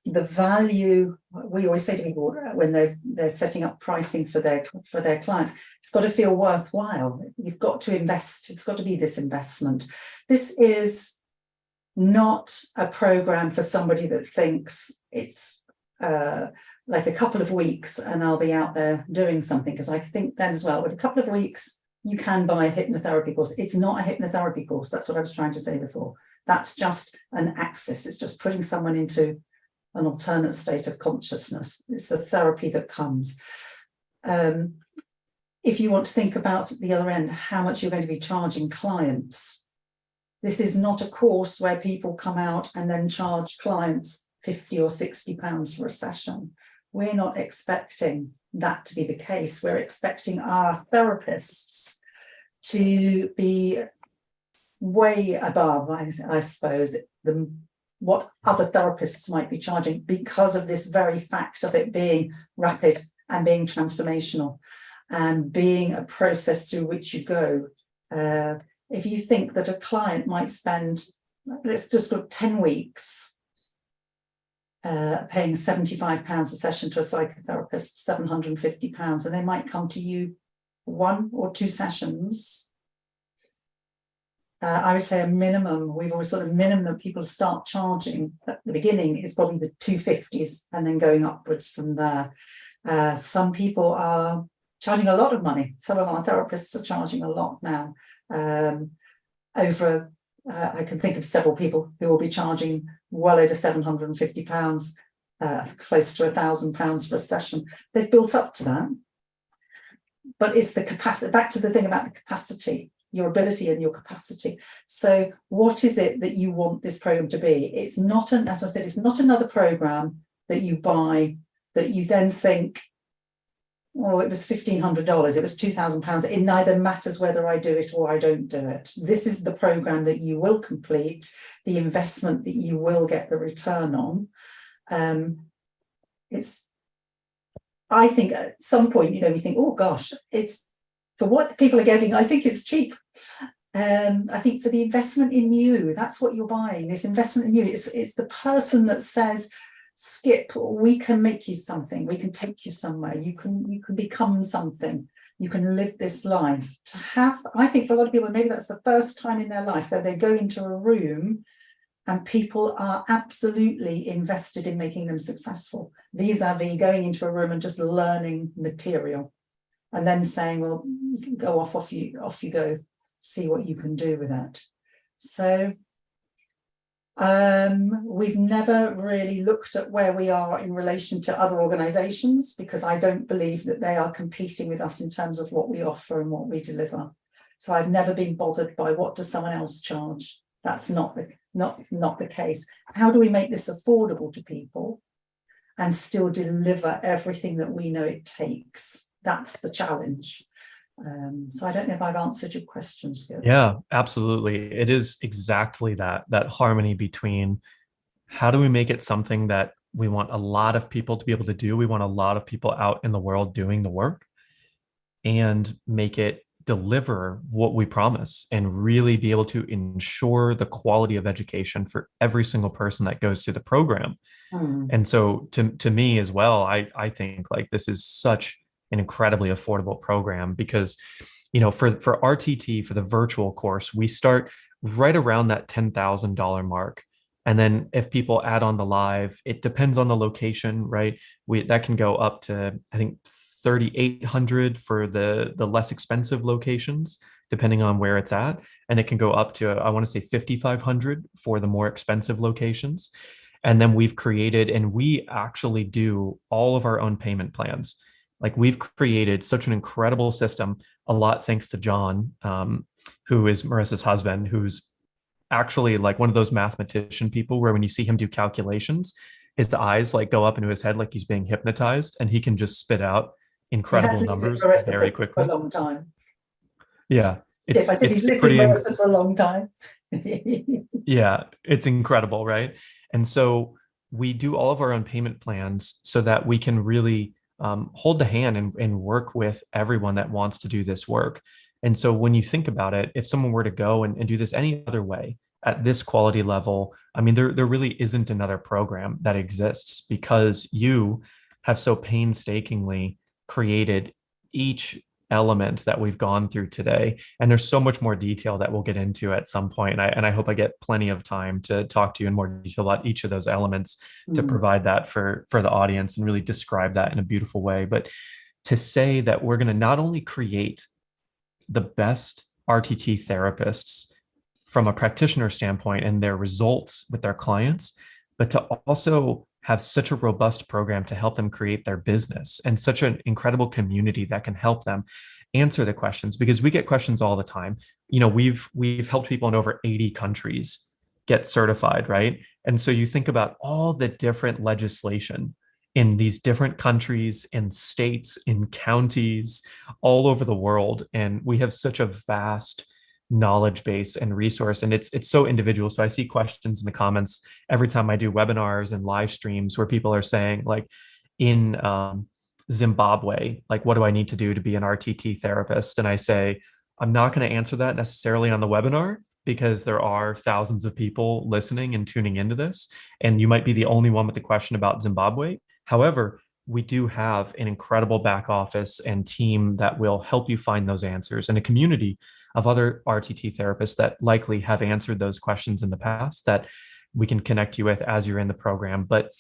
Speaker 2: the value. We always say to people when they're setting up pricing for their clients, it's got to feel worthwhile. You've got to invest. It's got to be this investment. This is not a program for somebody that thinks it's like a couple of weeks and I'll be out there doing something. Because I think then as well, with a couple of weeks, you can buy a hypnotherapy course. It's not a hypnotherapy course. That's what I was trying to say before. That's just an access. It's just putting someone into an alternate state of consciousness. It's the therapy that comes. If you want to think about at the other end, how much you're going to be charging clients. This is not a course where people come out and then charge clients 50 or 60 pounds for a session. We're not expecting that to be the case. We're expecting our therapists to be way above, I suppose, what other therapists might be charging, because of this very fact of it being rapid and being transformational and being a process through which you go. If you think that a client might spend, let's just go 10 weeks, paying £75 a session to a psychotherapist, £750, and they might come to you 1 or 2 sessions. I would say a minimum, we've always got a minimum that people start charging at the beginning is probably the 250s and then going upwards from there. Some people are charging a lot of money. Some of our therapists are charging a lot now. I can think of several people who will be charging well over £750, close to £1,000 for a session. They've built up to that. But it's the capacity, back to the thing about the capacity, your ability and your capacity. So what is it that you want this program to be? It's not, as I said, it's not another program that you buy that you then think, oh, it was $1,500, it was £2,000. It neither matters whether I do it or I don't do it. This is the program that you will complete, the investment that you will get the return on. I think at some point, we think, oh gosh, it's for what people are getting, I think it's cheap. I think for the investment in you, that's what you're buying, this investment in you. It's the person that says, Skip, we can make you something, we can take you somewhere, you can become something, you can live this life. To have, I think for a lot of people, maybe that's the first time in their life that they go into a room and people are absolutely invested in making them successful, vis-a-vis going into a room and just learning material and then saying, well, go off you go, see what you can do with that. So we've never really looked at where we are in relation to other organizations, because I don't believe that they are competing with us in terms of what we offer and what we deliver. So I've never been bothered by what does someone else charge. That's not the case. How do we make this affordable to people and still deliver everything that we know it takes? That's the challenge. So I don't know if I've answered your question, Skip.
Speaker 1: Yeah, absolutely. It is exactly that harmony between how do we make it something that we want a lot of people to be able to do. We want a lot of people out in the world doing the work and make it deliver what we promise and really be able to ensure the quality of education for every single person that goes through the program.
Speaker 2: Mm.
Speaker 1: And so to me as well, I think like this is such an incredibly affordable program because, for RTT, for the virtual course, we start right around that $10,000 mark. And then if people add on the live, it depends on the location, right? That can go up to, I think, 3,800 for the less expensive locations, depending on where it's at. And it can go up to, I want to say 5,500 for the more expensive locations. And then we've created, and we actually do all of our own payment plans. Like we've created such an incredible system, a lot thanks to John, who is Marissa's husband, who's actually like one of those mathematician people where when you see him do calculations, his eyes like go up into his head like he's being hypnotized, and he can just spit out
Speaker 2: He
Speaker 1: incredible
Speaker 2: has lived with
Speaker 1: numbers
Speaker 2: Marissa
Speaker 1: very
Speaker 2: for a
Speaker 1: quickly.
Speaker 2: long time.
Speaker 1: Yeah,
Speaker 2: If I said he's lived with Marissa for a long time.
Speaker 1: yeah, it's incredible, right? And so we do all of our own payment plans so that we can really hold the hand and work with everyone that wants to do this work. And so when you think about it, if someone were to go and do this any other way at this quality level, I mean, there really isn't another program that exists because you have so painstakingly created each element that we've gone through today. And there's so much more detail that we'll get into at some point. And I hope I get plenty of time to talk to you in more detail about each of those elements to provide that for the audience and really describe that in a beautiful way. But to say that we're going to not only create the best RTT therapists from a practitioner standpoint and their results with their clients, but to also have such a robust program to help them create their business and such an incredible community that can help them answer the questions, because we get questions all the time. We've helped people in over 80 countries get certified, right? And so you think about all the different legislation in these different countries, in states, in counties, all over the world. And we have such a vast knowledge base and resource, and it's so individual. So I see questions in the comments every time I do webinars and live streams where people are saying like, in Zimbabwe, like, what do I need to do to be an RTT therapist? And I say, I'm not going to answer that necessarily on the webinar because there are thousands of people listening and tuning into this, and you might be the only one with the question about Zimbabwe. However, we do have an incredible back office and team that will help you find those answers, and a community of other RTT therapists that likely have answered those questions in the past that we can connect you with as you're in the program. But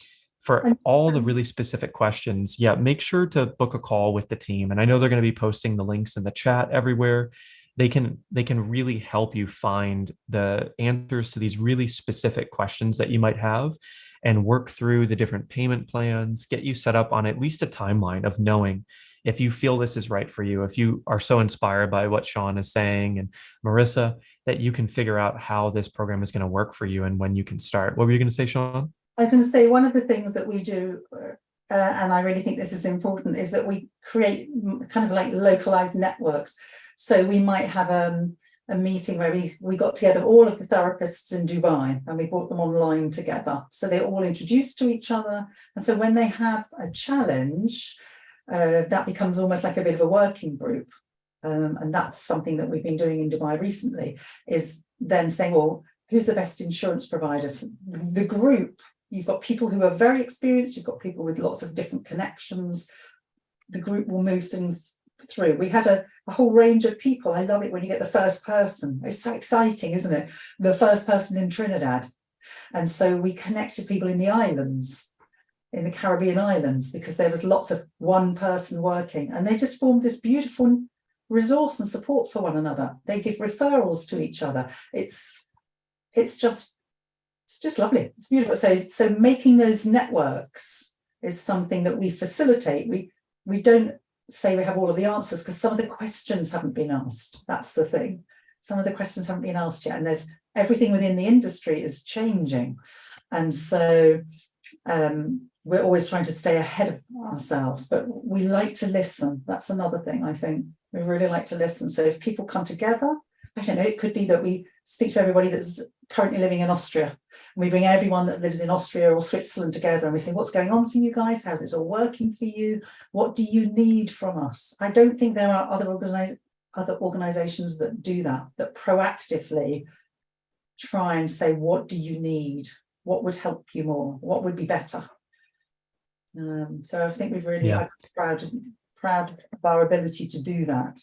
Speaker 1: for all the really specific questions, yeah, make sure to book a call with the team. And I know they're going to be posting the links in the chat everywhere. They can really help you find the answers to these really specific questions that you might have and work through the different payment plans, get you set up on at least a timeline of knowing if you feel this is right for you, if you are so inspired by what Sian is saying and Marissa, that you can figure out how this program is going to work for you and when you can start. What were you going to say, Sian?
Speaker 2: I was going to say, one of the things that we do, and I really think this is important, is that we create kind of like localized networks. So we might have a meeting where we got together all of the therapists in Dubai and we brought them online together. So they're all introduced to each other. And so when they have a challenge, that becomes almost like a bit of a working group. And that's something that we've been doing in Dubai recently, is then saying, well, who's the best insurance providers? The group, you've got people who are very experienced, you've got people with lots of different connections. The group will move things through. We had a whole range of people. I love it when you get the first person. It's so exciting, isn't it? The first person in Trinidad. And so we connected people in the islands, in the Caribbean islands, because there was lots of one person working, and they just formed this beautiful resource and support for one another. They give referrals to each other. It's just lovely. It's beautiful. So making those networks is something that we facilitate. We don't say we have all of the answers because some of the questions haven't been asked. That's the thing. Some of the questions haven't been asked yet, and there's everything within the industry is changing, and so we're always trying to stay ahead of ourselves. But we like to listen. That's another thing. I think we really like to listen. So if people come together, I don't know, it could be that we speak to everybody that's currently living in Austria. And we bring everyone that lives in Austria or Switzerland together, and we say, what's going on for you guys? How's it all working for you? What do you need from us? I don't think there are other organizations that do that, that proactively try and say, what do you need? What would help you more? What would be better? So I think we've really, I'm proud of our ability to do that.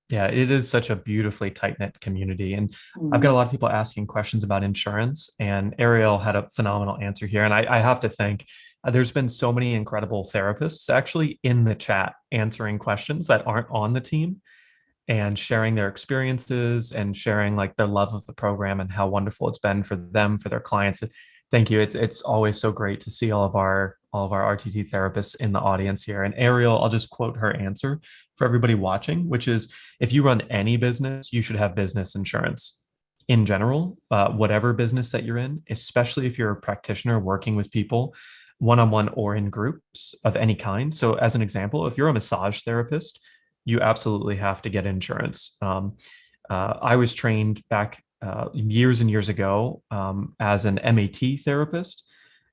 Speaker 1: Yeah, it is such a beautifully tight-knit community. And I've got a lot of people asking questions about insurance, and Ariel had a phenomenal answer here. And I have to thank, there's been so many incredible therapists actually in the chat answering questions that aren't on the team and sharing their experiences and sharing like their love of the program and how wonderful it's been for them, for their clients. Thank you. It's always so great to see all of our RTT therapists in the audience here. And Ariel, I'll just quote her answer for everybody watching, which is, if you run any business, you should have business insurance. In general, whatever business that you're in, especially if you're a practitioner working with people one-on-one or in groups of any kind. So as an example, if you're a massage therapist, you absolutely have to get insurance. I was trained back years and years ago as an MAT therapist,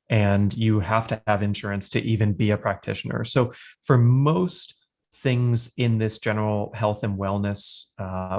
Speaker 1: and you have to have insurance to even be a practitioner. So for most things in this general health and wellness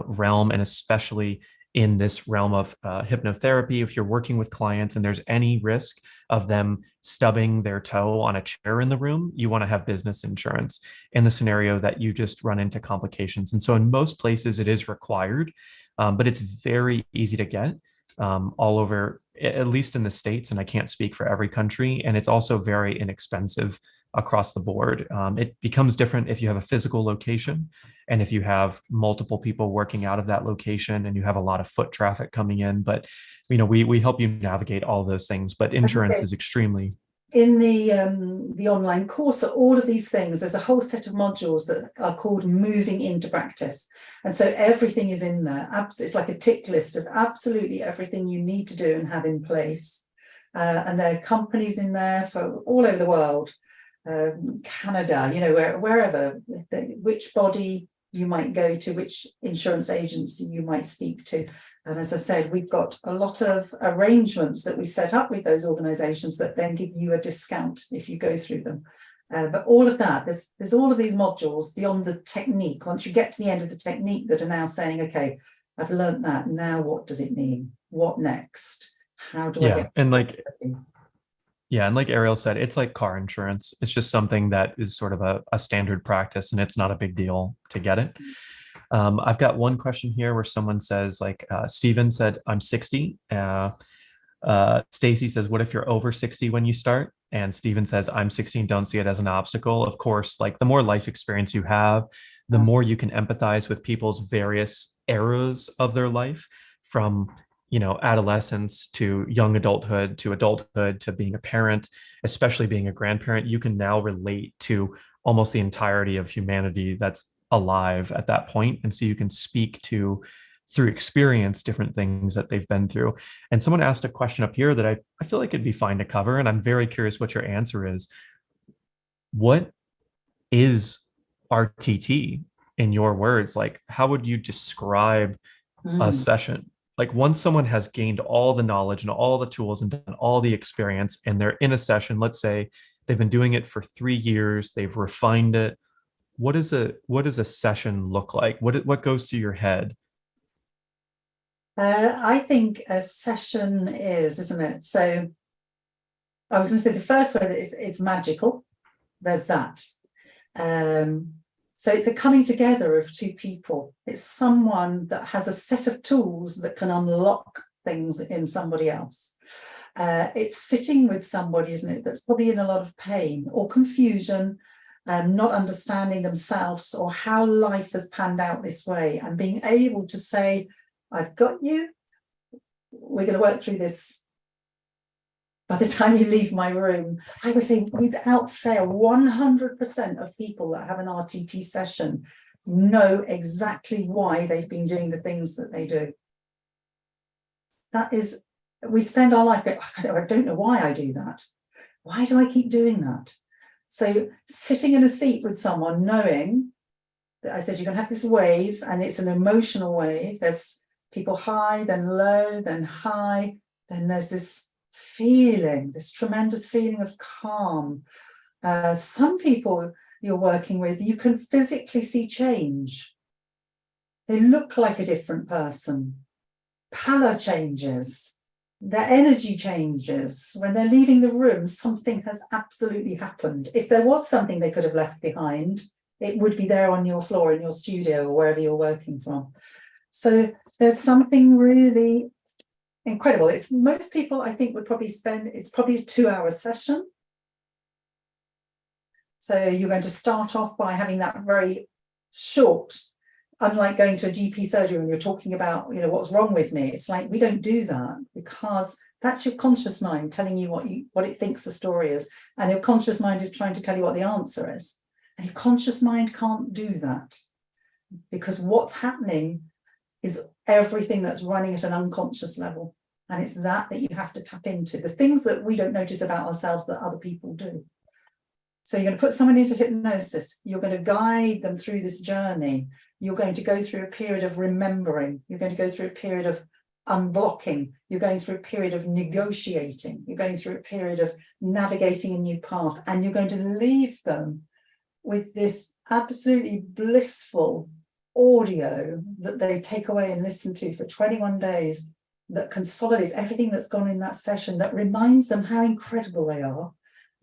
Speaker 1: realm, and especially in this realm of hypnotherapy, if you're working with clients and there's any risk of them stubbing their toe on a chair in the room, you want to have business insurance in the scenario that you just run into complications. And so in most places it is required, but it's very easy to get all over, at least in the States, and I can't speak for every country. And it's also very inexpensive across the board. It becomes different if you have a physical location and if you have multiple people working out of that location and you have a lot of foot traffic coming in. But we help you navigate all of those things. But insurance is extremely.
Speaker 2: In the online course, all of these things, there's a whole set of modules that are called moving into practice. And so everything is in there. It's like a tick list of absolutely everything you need to do and have in place. And there are companies in there for all over the world, Canada, wherever, which body you might go to, which insurance agency you might speak to. And as I said, we've got a lot of arrangements that we set up with those organizations that then give you a discount if you go through them. But all of that, there's all of these modules beyond the technique. Once you get to the end of the technique, that are now saying, okay, I've learned that. Now, what does it mean? What next? How do I get?
Speaker 1: And like Ariel said, it's like car insurance. It's just something that is sort of a standard practice, and it's not a big deal to get it. I've got one question here where someone says, like, Steven said, I'm 60. Stacy says, what if you're over 60 when you start? And Steven says, I'm 16, don't see it as an obstacle. Of course, like the more life experience you have, the more you can empathize with people's various eras of their life, from adolescence to young adulthood to being a parent, especially being a grandparent. You can now relate to almost the entirety of humanity that's alive at that point. And so you can speak to, through experience, different things that they've been through. And someone asked a question up here that I feel like it'd be fine to cover. And I'm very curious what your answer is. What is RTT in your words? Like, how would you describe a session? Like, once someone has gained all the knowledge and all the tools and done all the experience, and they're in a session, let's say they've been doing it for 3 years, they've refined it. What does a session look like? What goes through your head?
Speaker 2: I think a session isn't it? So I was going to say the first one is it's magical. There's that. So it's a coming together of two people. It's someone that has a set of tools that can unlock things in somebody else. It's sitting with somebody, isn't it, that's probably in a lot of pain or confusion, not understanding themselves or how life has panned out this way, and being able to say, I've got you. We're going to work through this. By the time you leave my room, I would say without fail, 100% of people that have an RTT session know exactly why they've been doing the things that they do. That is, we spend our life going, I don't know why I do that. Why do I keep doing that? So sitting in a seat with someone, knowing that I said, you're going to have this wave, and it's an emotional wave. There's people high, then low, then high. Then there's this feeling, this tremendous feeling of calm. Some people you're working with, you can physically see change. They look like a different person. Pallor changes. Their energy changes. When they're leaving the room, something has absolutely happened. If there was something they could have left behind, it would be there on your floor in your studio or wherever you're working from. So there's something really incredible. It's most people, I think, would probably spend, it's probably a 2-hour session. So you're going to start off by having that very short, unlike going to a GP surgery when you're talking about, you know, what's wrong with me. It's like, we don't do that, because that's your conscious mind telling you what it thinks the story is. And your conscious mind is trying to tell you what the answer is. And your conscious mind can't do that, because what's happening is everything that's running at an unconscious level. And it's that you have to tap into, the things that we don't notice about ourselves that other people do. So you're going to put someone into hypnosis. You're going to guide them through this journey. You're going to go through a period of remembering. You're going to go through a period of unblocking. You're going through a period of negotiating. You're going through a period of navigating a new path. And you're going to leave them with this absolutely blissful audio that they take away and listen to for 21 days, that consolidates everything that's gone in that session, that reminds them how incredible they are,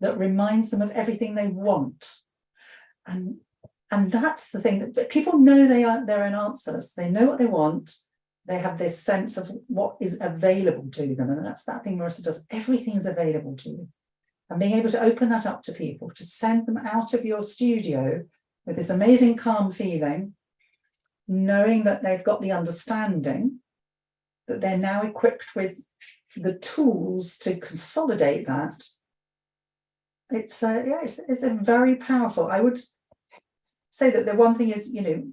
Speaker 2: that reminds them of everything they want. And that's the thing, that people know they are their own answers. They know what they want. They have this sense of what is available to them. And that's that thing Marisa does. Everything is available to you. And being able to open that up to people, to send them out of your studio with this amazing calm feeling, knowing that they've got the understanding, that they're now equipped with the tools to consolidate that. It's a very powerful. I would say that the one thing is, you know,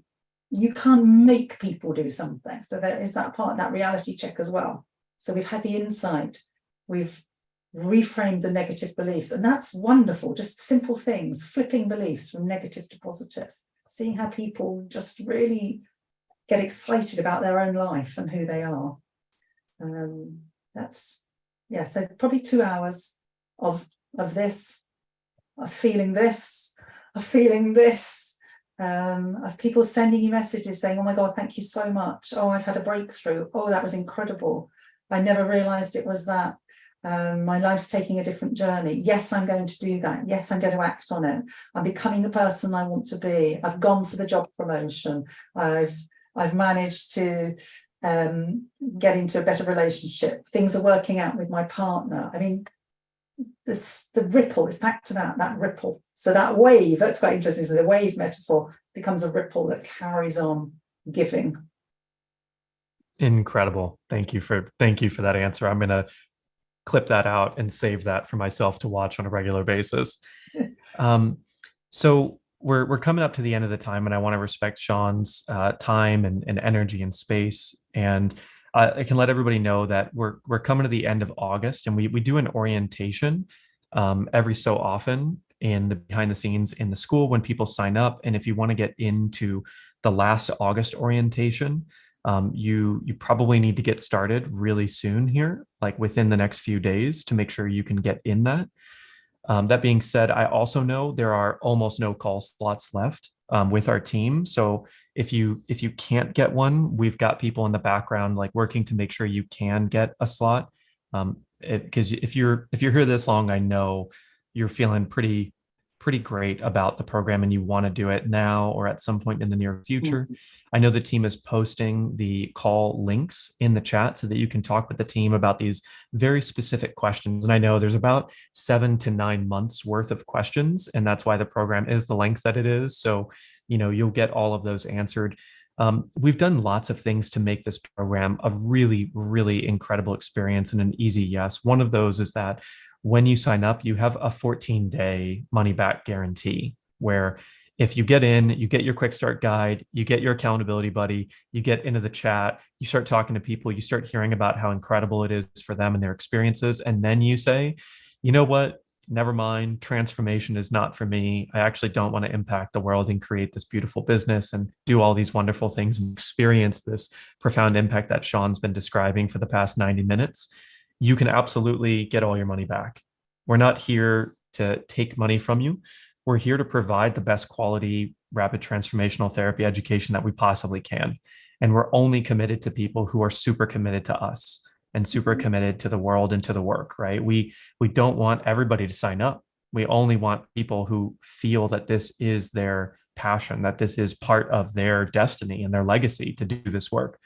Speaker 2: you can't make people do something. So there is that part, that reality check as well. So we've had the insight, we've reframed the negative beliefs, and that's wonderful. Just simple things, flipping beliefs from negative to positive, seeing how people just really get excited about their own life and who they are. So probably 2 hours of this, of feeling this, of people sending you messages saying, oh my God, thank you so much. Oh, I've had a breakthrough. Oh, that was incredible. I never realized it was that. My life's taking a different journey. Yes, I'm going to do that. Yes, I'm going to act on it. I'm becoming the person I want to be. I've gone for the job promotion. I've managed to get into a better relationship. Things are working out with my partner. I mean, the ripple, it's back to that ripple. So that wave, that's quite interesting. So the wave metaphor becomes a ripple that carries on giving.
Speaker 1: Incredible. Thank you for that answer. I'm going to clip that out and save that for myself to watch on a regular basis. So we're coming up to the end of the time, and I want to respect Sian's time and energy and space. And I can let everybody know that we're coming to the end of August, and we do an orientation every so often in the behind the scenes in the school when people sign up. And if you want to get into the last August orientation, you probably need to get started really soon here, like within the next few days, to make sure you can get in that. That being said, I also know there are almost no call slots left with our team. So if you can't get one, we've got people in the background like working to make sure you can get a slot. Because if you're here this long, I know you're feeling pretty great about the program and you want to do it now or at some point in the near future. Mm-hmm. I know the team is posting the call links in the chat so that you can talk with the team about these very specific questions. And I know there's about 7 to 9 months worth of questions, and that's why the program is the length that it is. So, you know, you'll get all of those answered. We've done lots of things to make this program a really, really incredible experience and an easy yes. One of those is that when you sign up, you have a 14-day money-back guarantee, where if you get in, you get your quick start guide, you get your accountability buddy, you get into the chat, you start talking to people, you start hearing about how incredible it is for them and their experiences. And then you say, you know what? never mind, transformation is not for me. I actually don't want to impact the world and create this beautiful business and do all these wonderful things and experience this profound impact that Sean's been describing for the past 90 minutes, you can absolutely get all your money back. We're not here to take money from you. We're here to provide the best quality rapid transformational therapy education that we possibly can. And we're only committed to people who are super committed to us and super committed to the world and to the work, right? We don't want everybody to sign up. We only want people who feel that this is their passion, that this is part of their destiny and their legacy to do this work.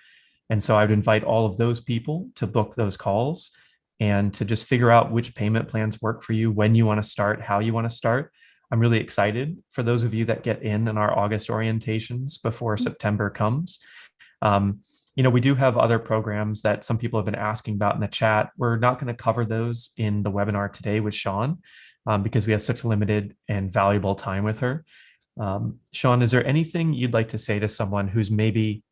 Speaker 1: And so I would invite all of those people to book those calls and to just figure out which payment plans work for you, when you want to start, how you want to start. I'm really excited for those of you that get in our August orientations before September comes. We do have other programs that some people have been asking about in the chat. We're not going to cover those in the webinar today with Sean because we have such limited and valuable time with her. Sean, is there anything you'd like to say to someone who's maybe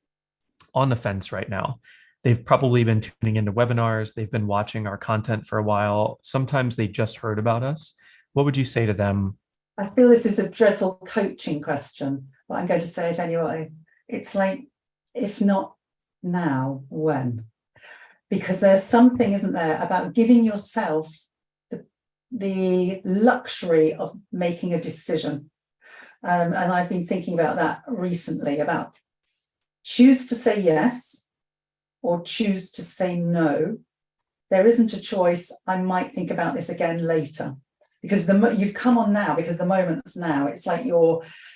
Speaker 1: on the fence right now? They've probably been tuning into webinars. They've been watching our content for a while. Sometimes they just heard about us. What would you say to them?
Speaker 2: I feel this is a dreadful coaching question, but I'm going to say it anyway. It's like, if not now, when? Because there's something, isn't there, about giving yourself the luxury of making a decision. And I've been thinking about that recently, about choose to say yes or choose to say no. There isn't a choice. I might think about this again later. Because you've come on now, because the moment's now. It's like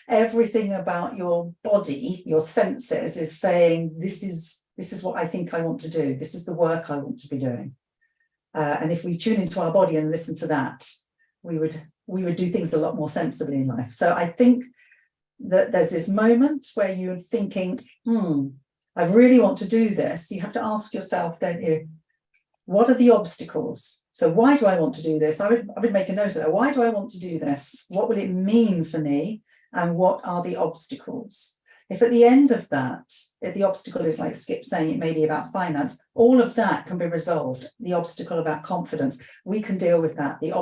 Speaker 2: everything about your body, your senses is saying, this is what I think I want to do. This is the work I want to be doing. And if we tune into our body and listen to that, we would do things a lot more sensibly in life. So I think that there's this moment where you're thinking, I really want to do this. You have to ask yourself, don't you, what are the obstacles? So why do I want to do this? I would make a note of that. Why do I want to do this? What will it mean for me? And what are the obstacles? If at the end of that, if the obstacle is like Skip saying, it may be about finance, all of that can be resolved. The obstacle about confidence, we can deal with that. The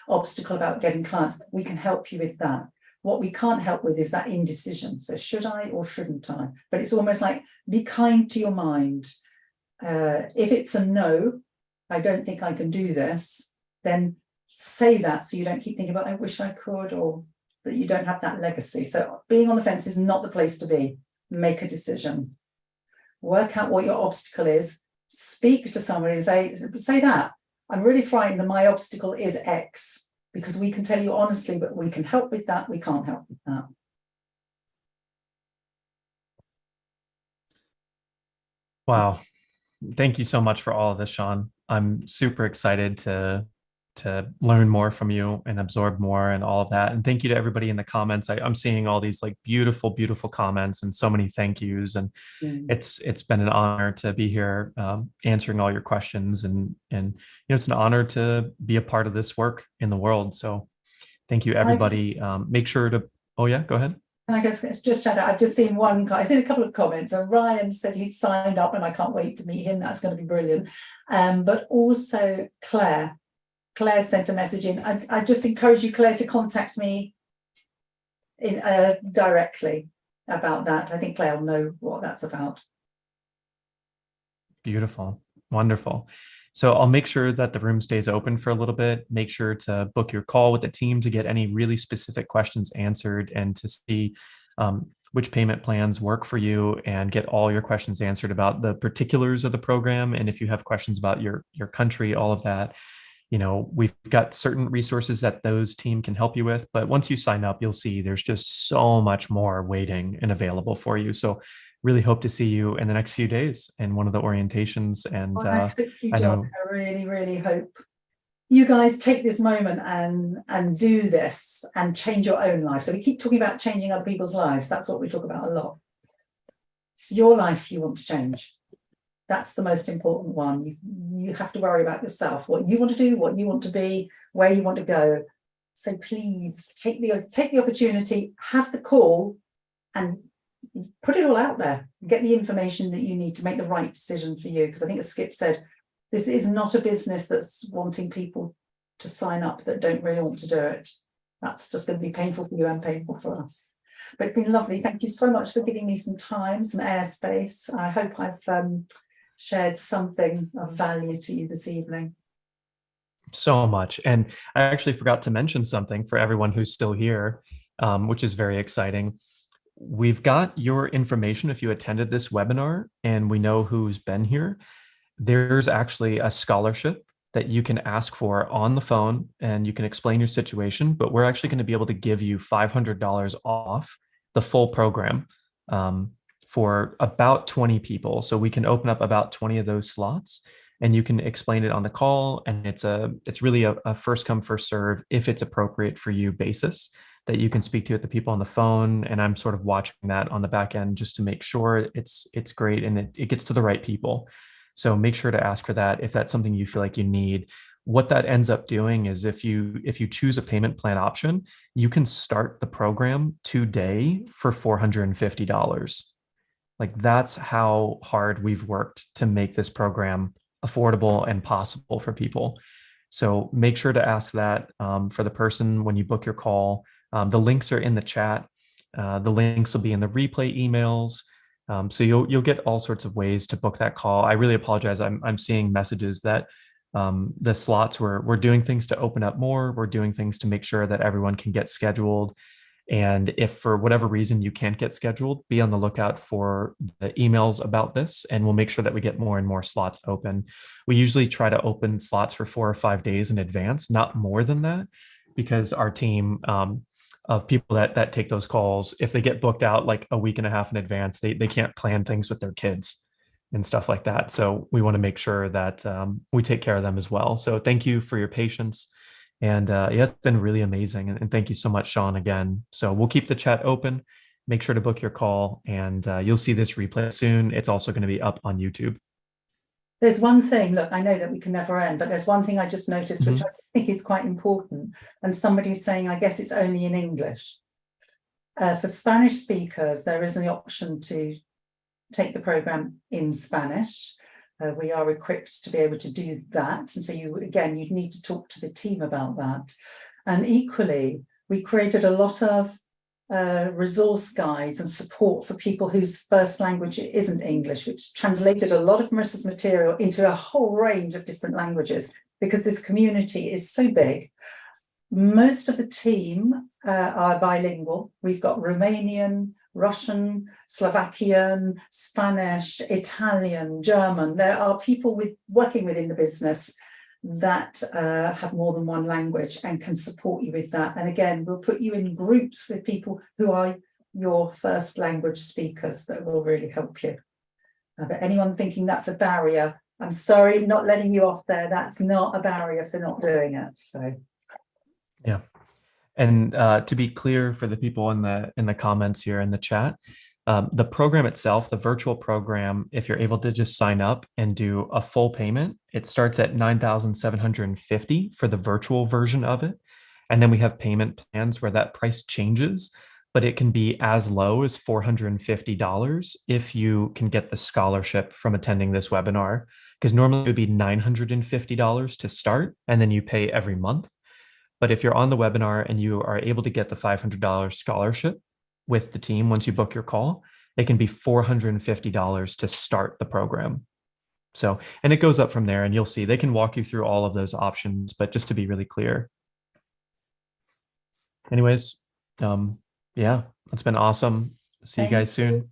Speaker 2: obstacle about getting clients, we can help you with that. What we can't help with is that indecision. So should I or shouldn't I? But it's almost like, be kind to your mind. If it's a no, I don't think I can do this, then say that so you don't keep thinking about, I wish I could, or that you don't have that legacy. So being on the fence is not the place to be. Make a decision. Work out what your obstacle is. Speak to somebody and say that. I'm really frightened and my obstacle is X, because we can tell you honestly, but we can help with that. We can't help with that.
Speaker 1: Wow. Thank you so much for all of this, Sean. I'm super excited to learn more from you and absorb more and all of that. And thank you to everybody in the comments. I'm seeing all these like beautiful, beautiful comments and so many thank yous. And it's been an honor to be here answering all your questions. And it's an honor to be a part of this work in the world. So thank you, everybody. Make sure to, oh yeah, go ahead.
Speaker 2: And I guess just chat out. I've just seen I've seen a couple of comments. And Ryan said he's signed up and I can't wait to meet him. That's going to be brilliant. But also Claire sent a message in. I just encourage you, Claire, to contact me directly about that. I think Claire will know what that's about.
Speaker 1: Beautiful. Wonderful. So I'll make sure that the room stays open for a little bit. Make sure to book your call with the team to get any really specific questions answered and to see which payment plans work for you and get all your questions answered about the particulars of the program. And if you have questions about your country, all of that, we've got certain resources that those team can help you with. But once you sign up, you'll see there's just so much more waiting and available for you. So really hope to see you in the next few days in one of the orientations. And
Speaker 2: I really, really hope you guys take this moment and do this and change your own life. So we keep talking about changing other people's lives. That's what we talk about a lot. It's your life you want to change. That's the most important one. You have to worry about yourself, what you want to do, what you want to be, where you want to go. So please take the opportunity, have the call, and put it all out there. Get the information that you need to make the right decision for you. Because I think, as Skip said, this is not a business that's wanting people to sign up that don't really want to do it. That's just going to be painful for you and painful for us. But it's been lovely. Thank you so much for giving me some time, some airspace. I hope I've shared something of value to you this evening.
Speaker 1: So much. And I actually forgot to mention something for everyone who's still here, which is very exciting. We've got your information if you attended this webinar, and we know who's been here. There's actually a scholarship that you can ask for on the phone, and you can explain your situation, but we're actually going to be able to give you $500 off the full program for about 20 people. So we can open up about 20 of those slots, and you can explain it on the call. And it's really a first come, first serve, if it's appropriate for you basis, that you can speak to the people on the phone. And I'm sort of watching that on the back end just to make sure it's great and it gets to the right people. So make sure to ask for that if that's something you feel like you need. What that ends up doing is if you choose a payment plan option, you can start the program today for $450. Like, that's how hard we've worked to make this program affordable and possible for people. So make sure to ask that for the person when you book your call. The links are in the chat. The links will be in the replay emails. So you'll get all sorts of ways to book that call. I really apologize. I'm seeing messages that the slots we're doing things to open up more. We're doing things to make sure that everyone can get scheduled. And if for whatever reason you can't get scheduled, be on the lookout for the emails about this, and we'll make sure that we get more and more slots open. We usually try to open slots for 4 or 5 days in advance, not more than that, because our team of people that take those calls, if they get booked out like a week and a half in advance, they can't plan things with their kids and stuff like that. So we want to make sure that we take care of them as well. So thank you for your patience. And yeah, it's been really amazing. And thank you so much, Sean, again. So we'll keep the chat open. Make sure to book your call, and you'll see this replay soon. It's also going to be up on YouTube.
Speaker 2: There's one thing, look, I know that we can never end, but there's one thing I just noticed, which I think is quite important. And somebody's saying, I guess it's only in English. For Spanish speakers, there is an option to take the program in Spanish. We are equipped to be able to do that. And so you'd need to talk to the team about that. And equally, we created a lot of resource guides and support for people whose first language isn't English, which translated a lot of Marissa's material into a whole range of different languages, because this community is so big. Most of the team are bilingual. We've got Romanian, Russian, Slovakian, Spanish, Italian, German. There are people working within the business that have more than one language and can support you with that. And again, we'll put you in groups with people who are your first language speakers that will really help you. But anyone thinking that's a barrier, I'm sorry, not letting you off there. That's not a barrier for not doing it. So,
Speaker 1: yeah. And to be clear for the people in the comments here in the chat, the program itself, the virtual program, if you're able to just sign up and do a full payment, it starts at $9,750 for the virtual version of it. And then we have payment plans where that price changes, but it can be as low as $450 if you can get the scholarship from attending this webinar, because normally it would be $950 to start, and then you pay every month. But if you're on the webinar and you are able to get the $500 scholarship with the team, once you book your call, it can be $450 to start the program. So, and it goes up from there, and you'll see they can walk you through all of those options, but just to be really clear. Anyways, yeah, it's been awesome. See you guys soon.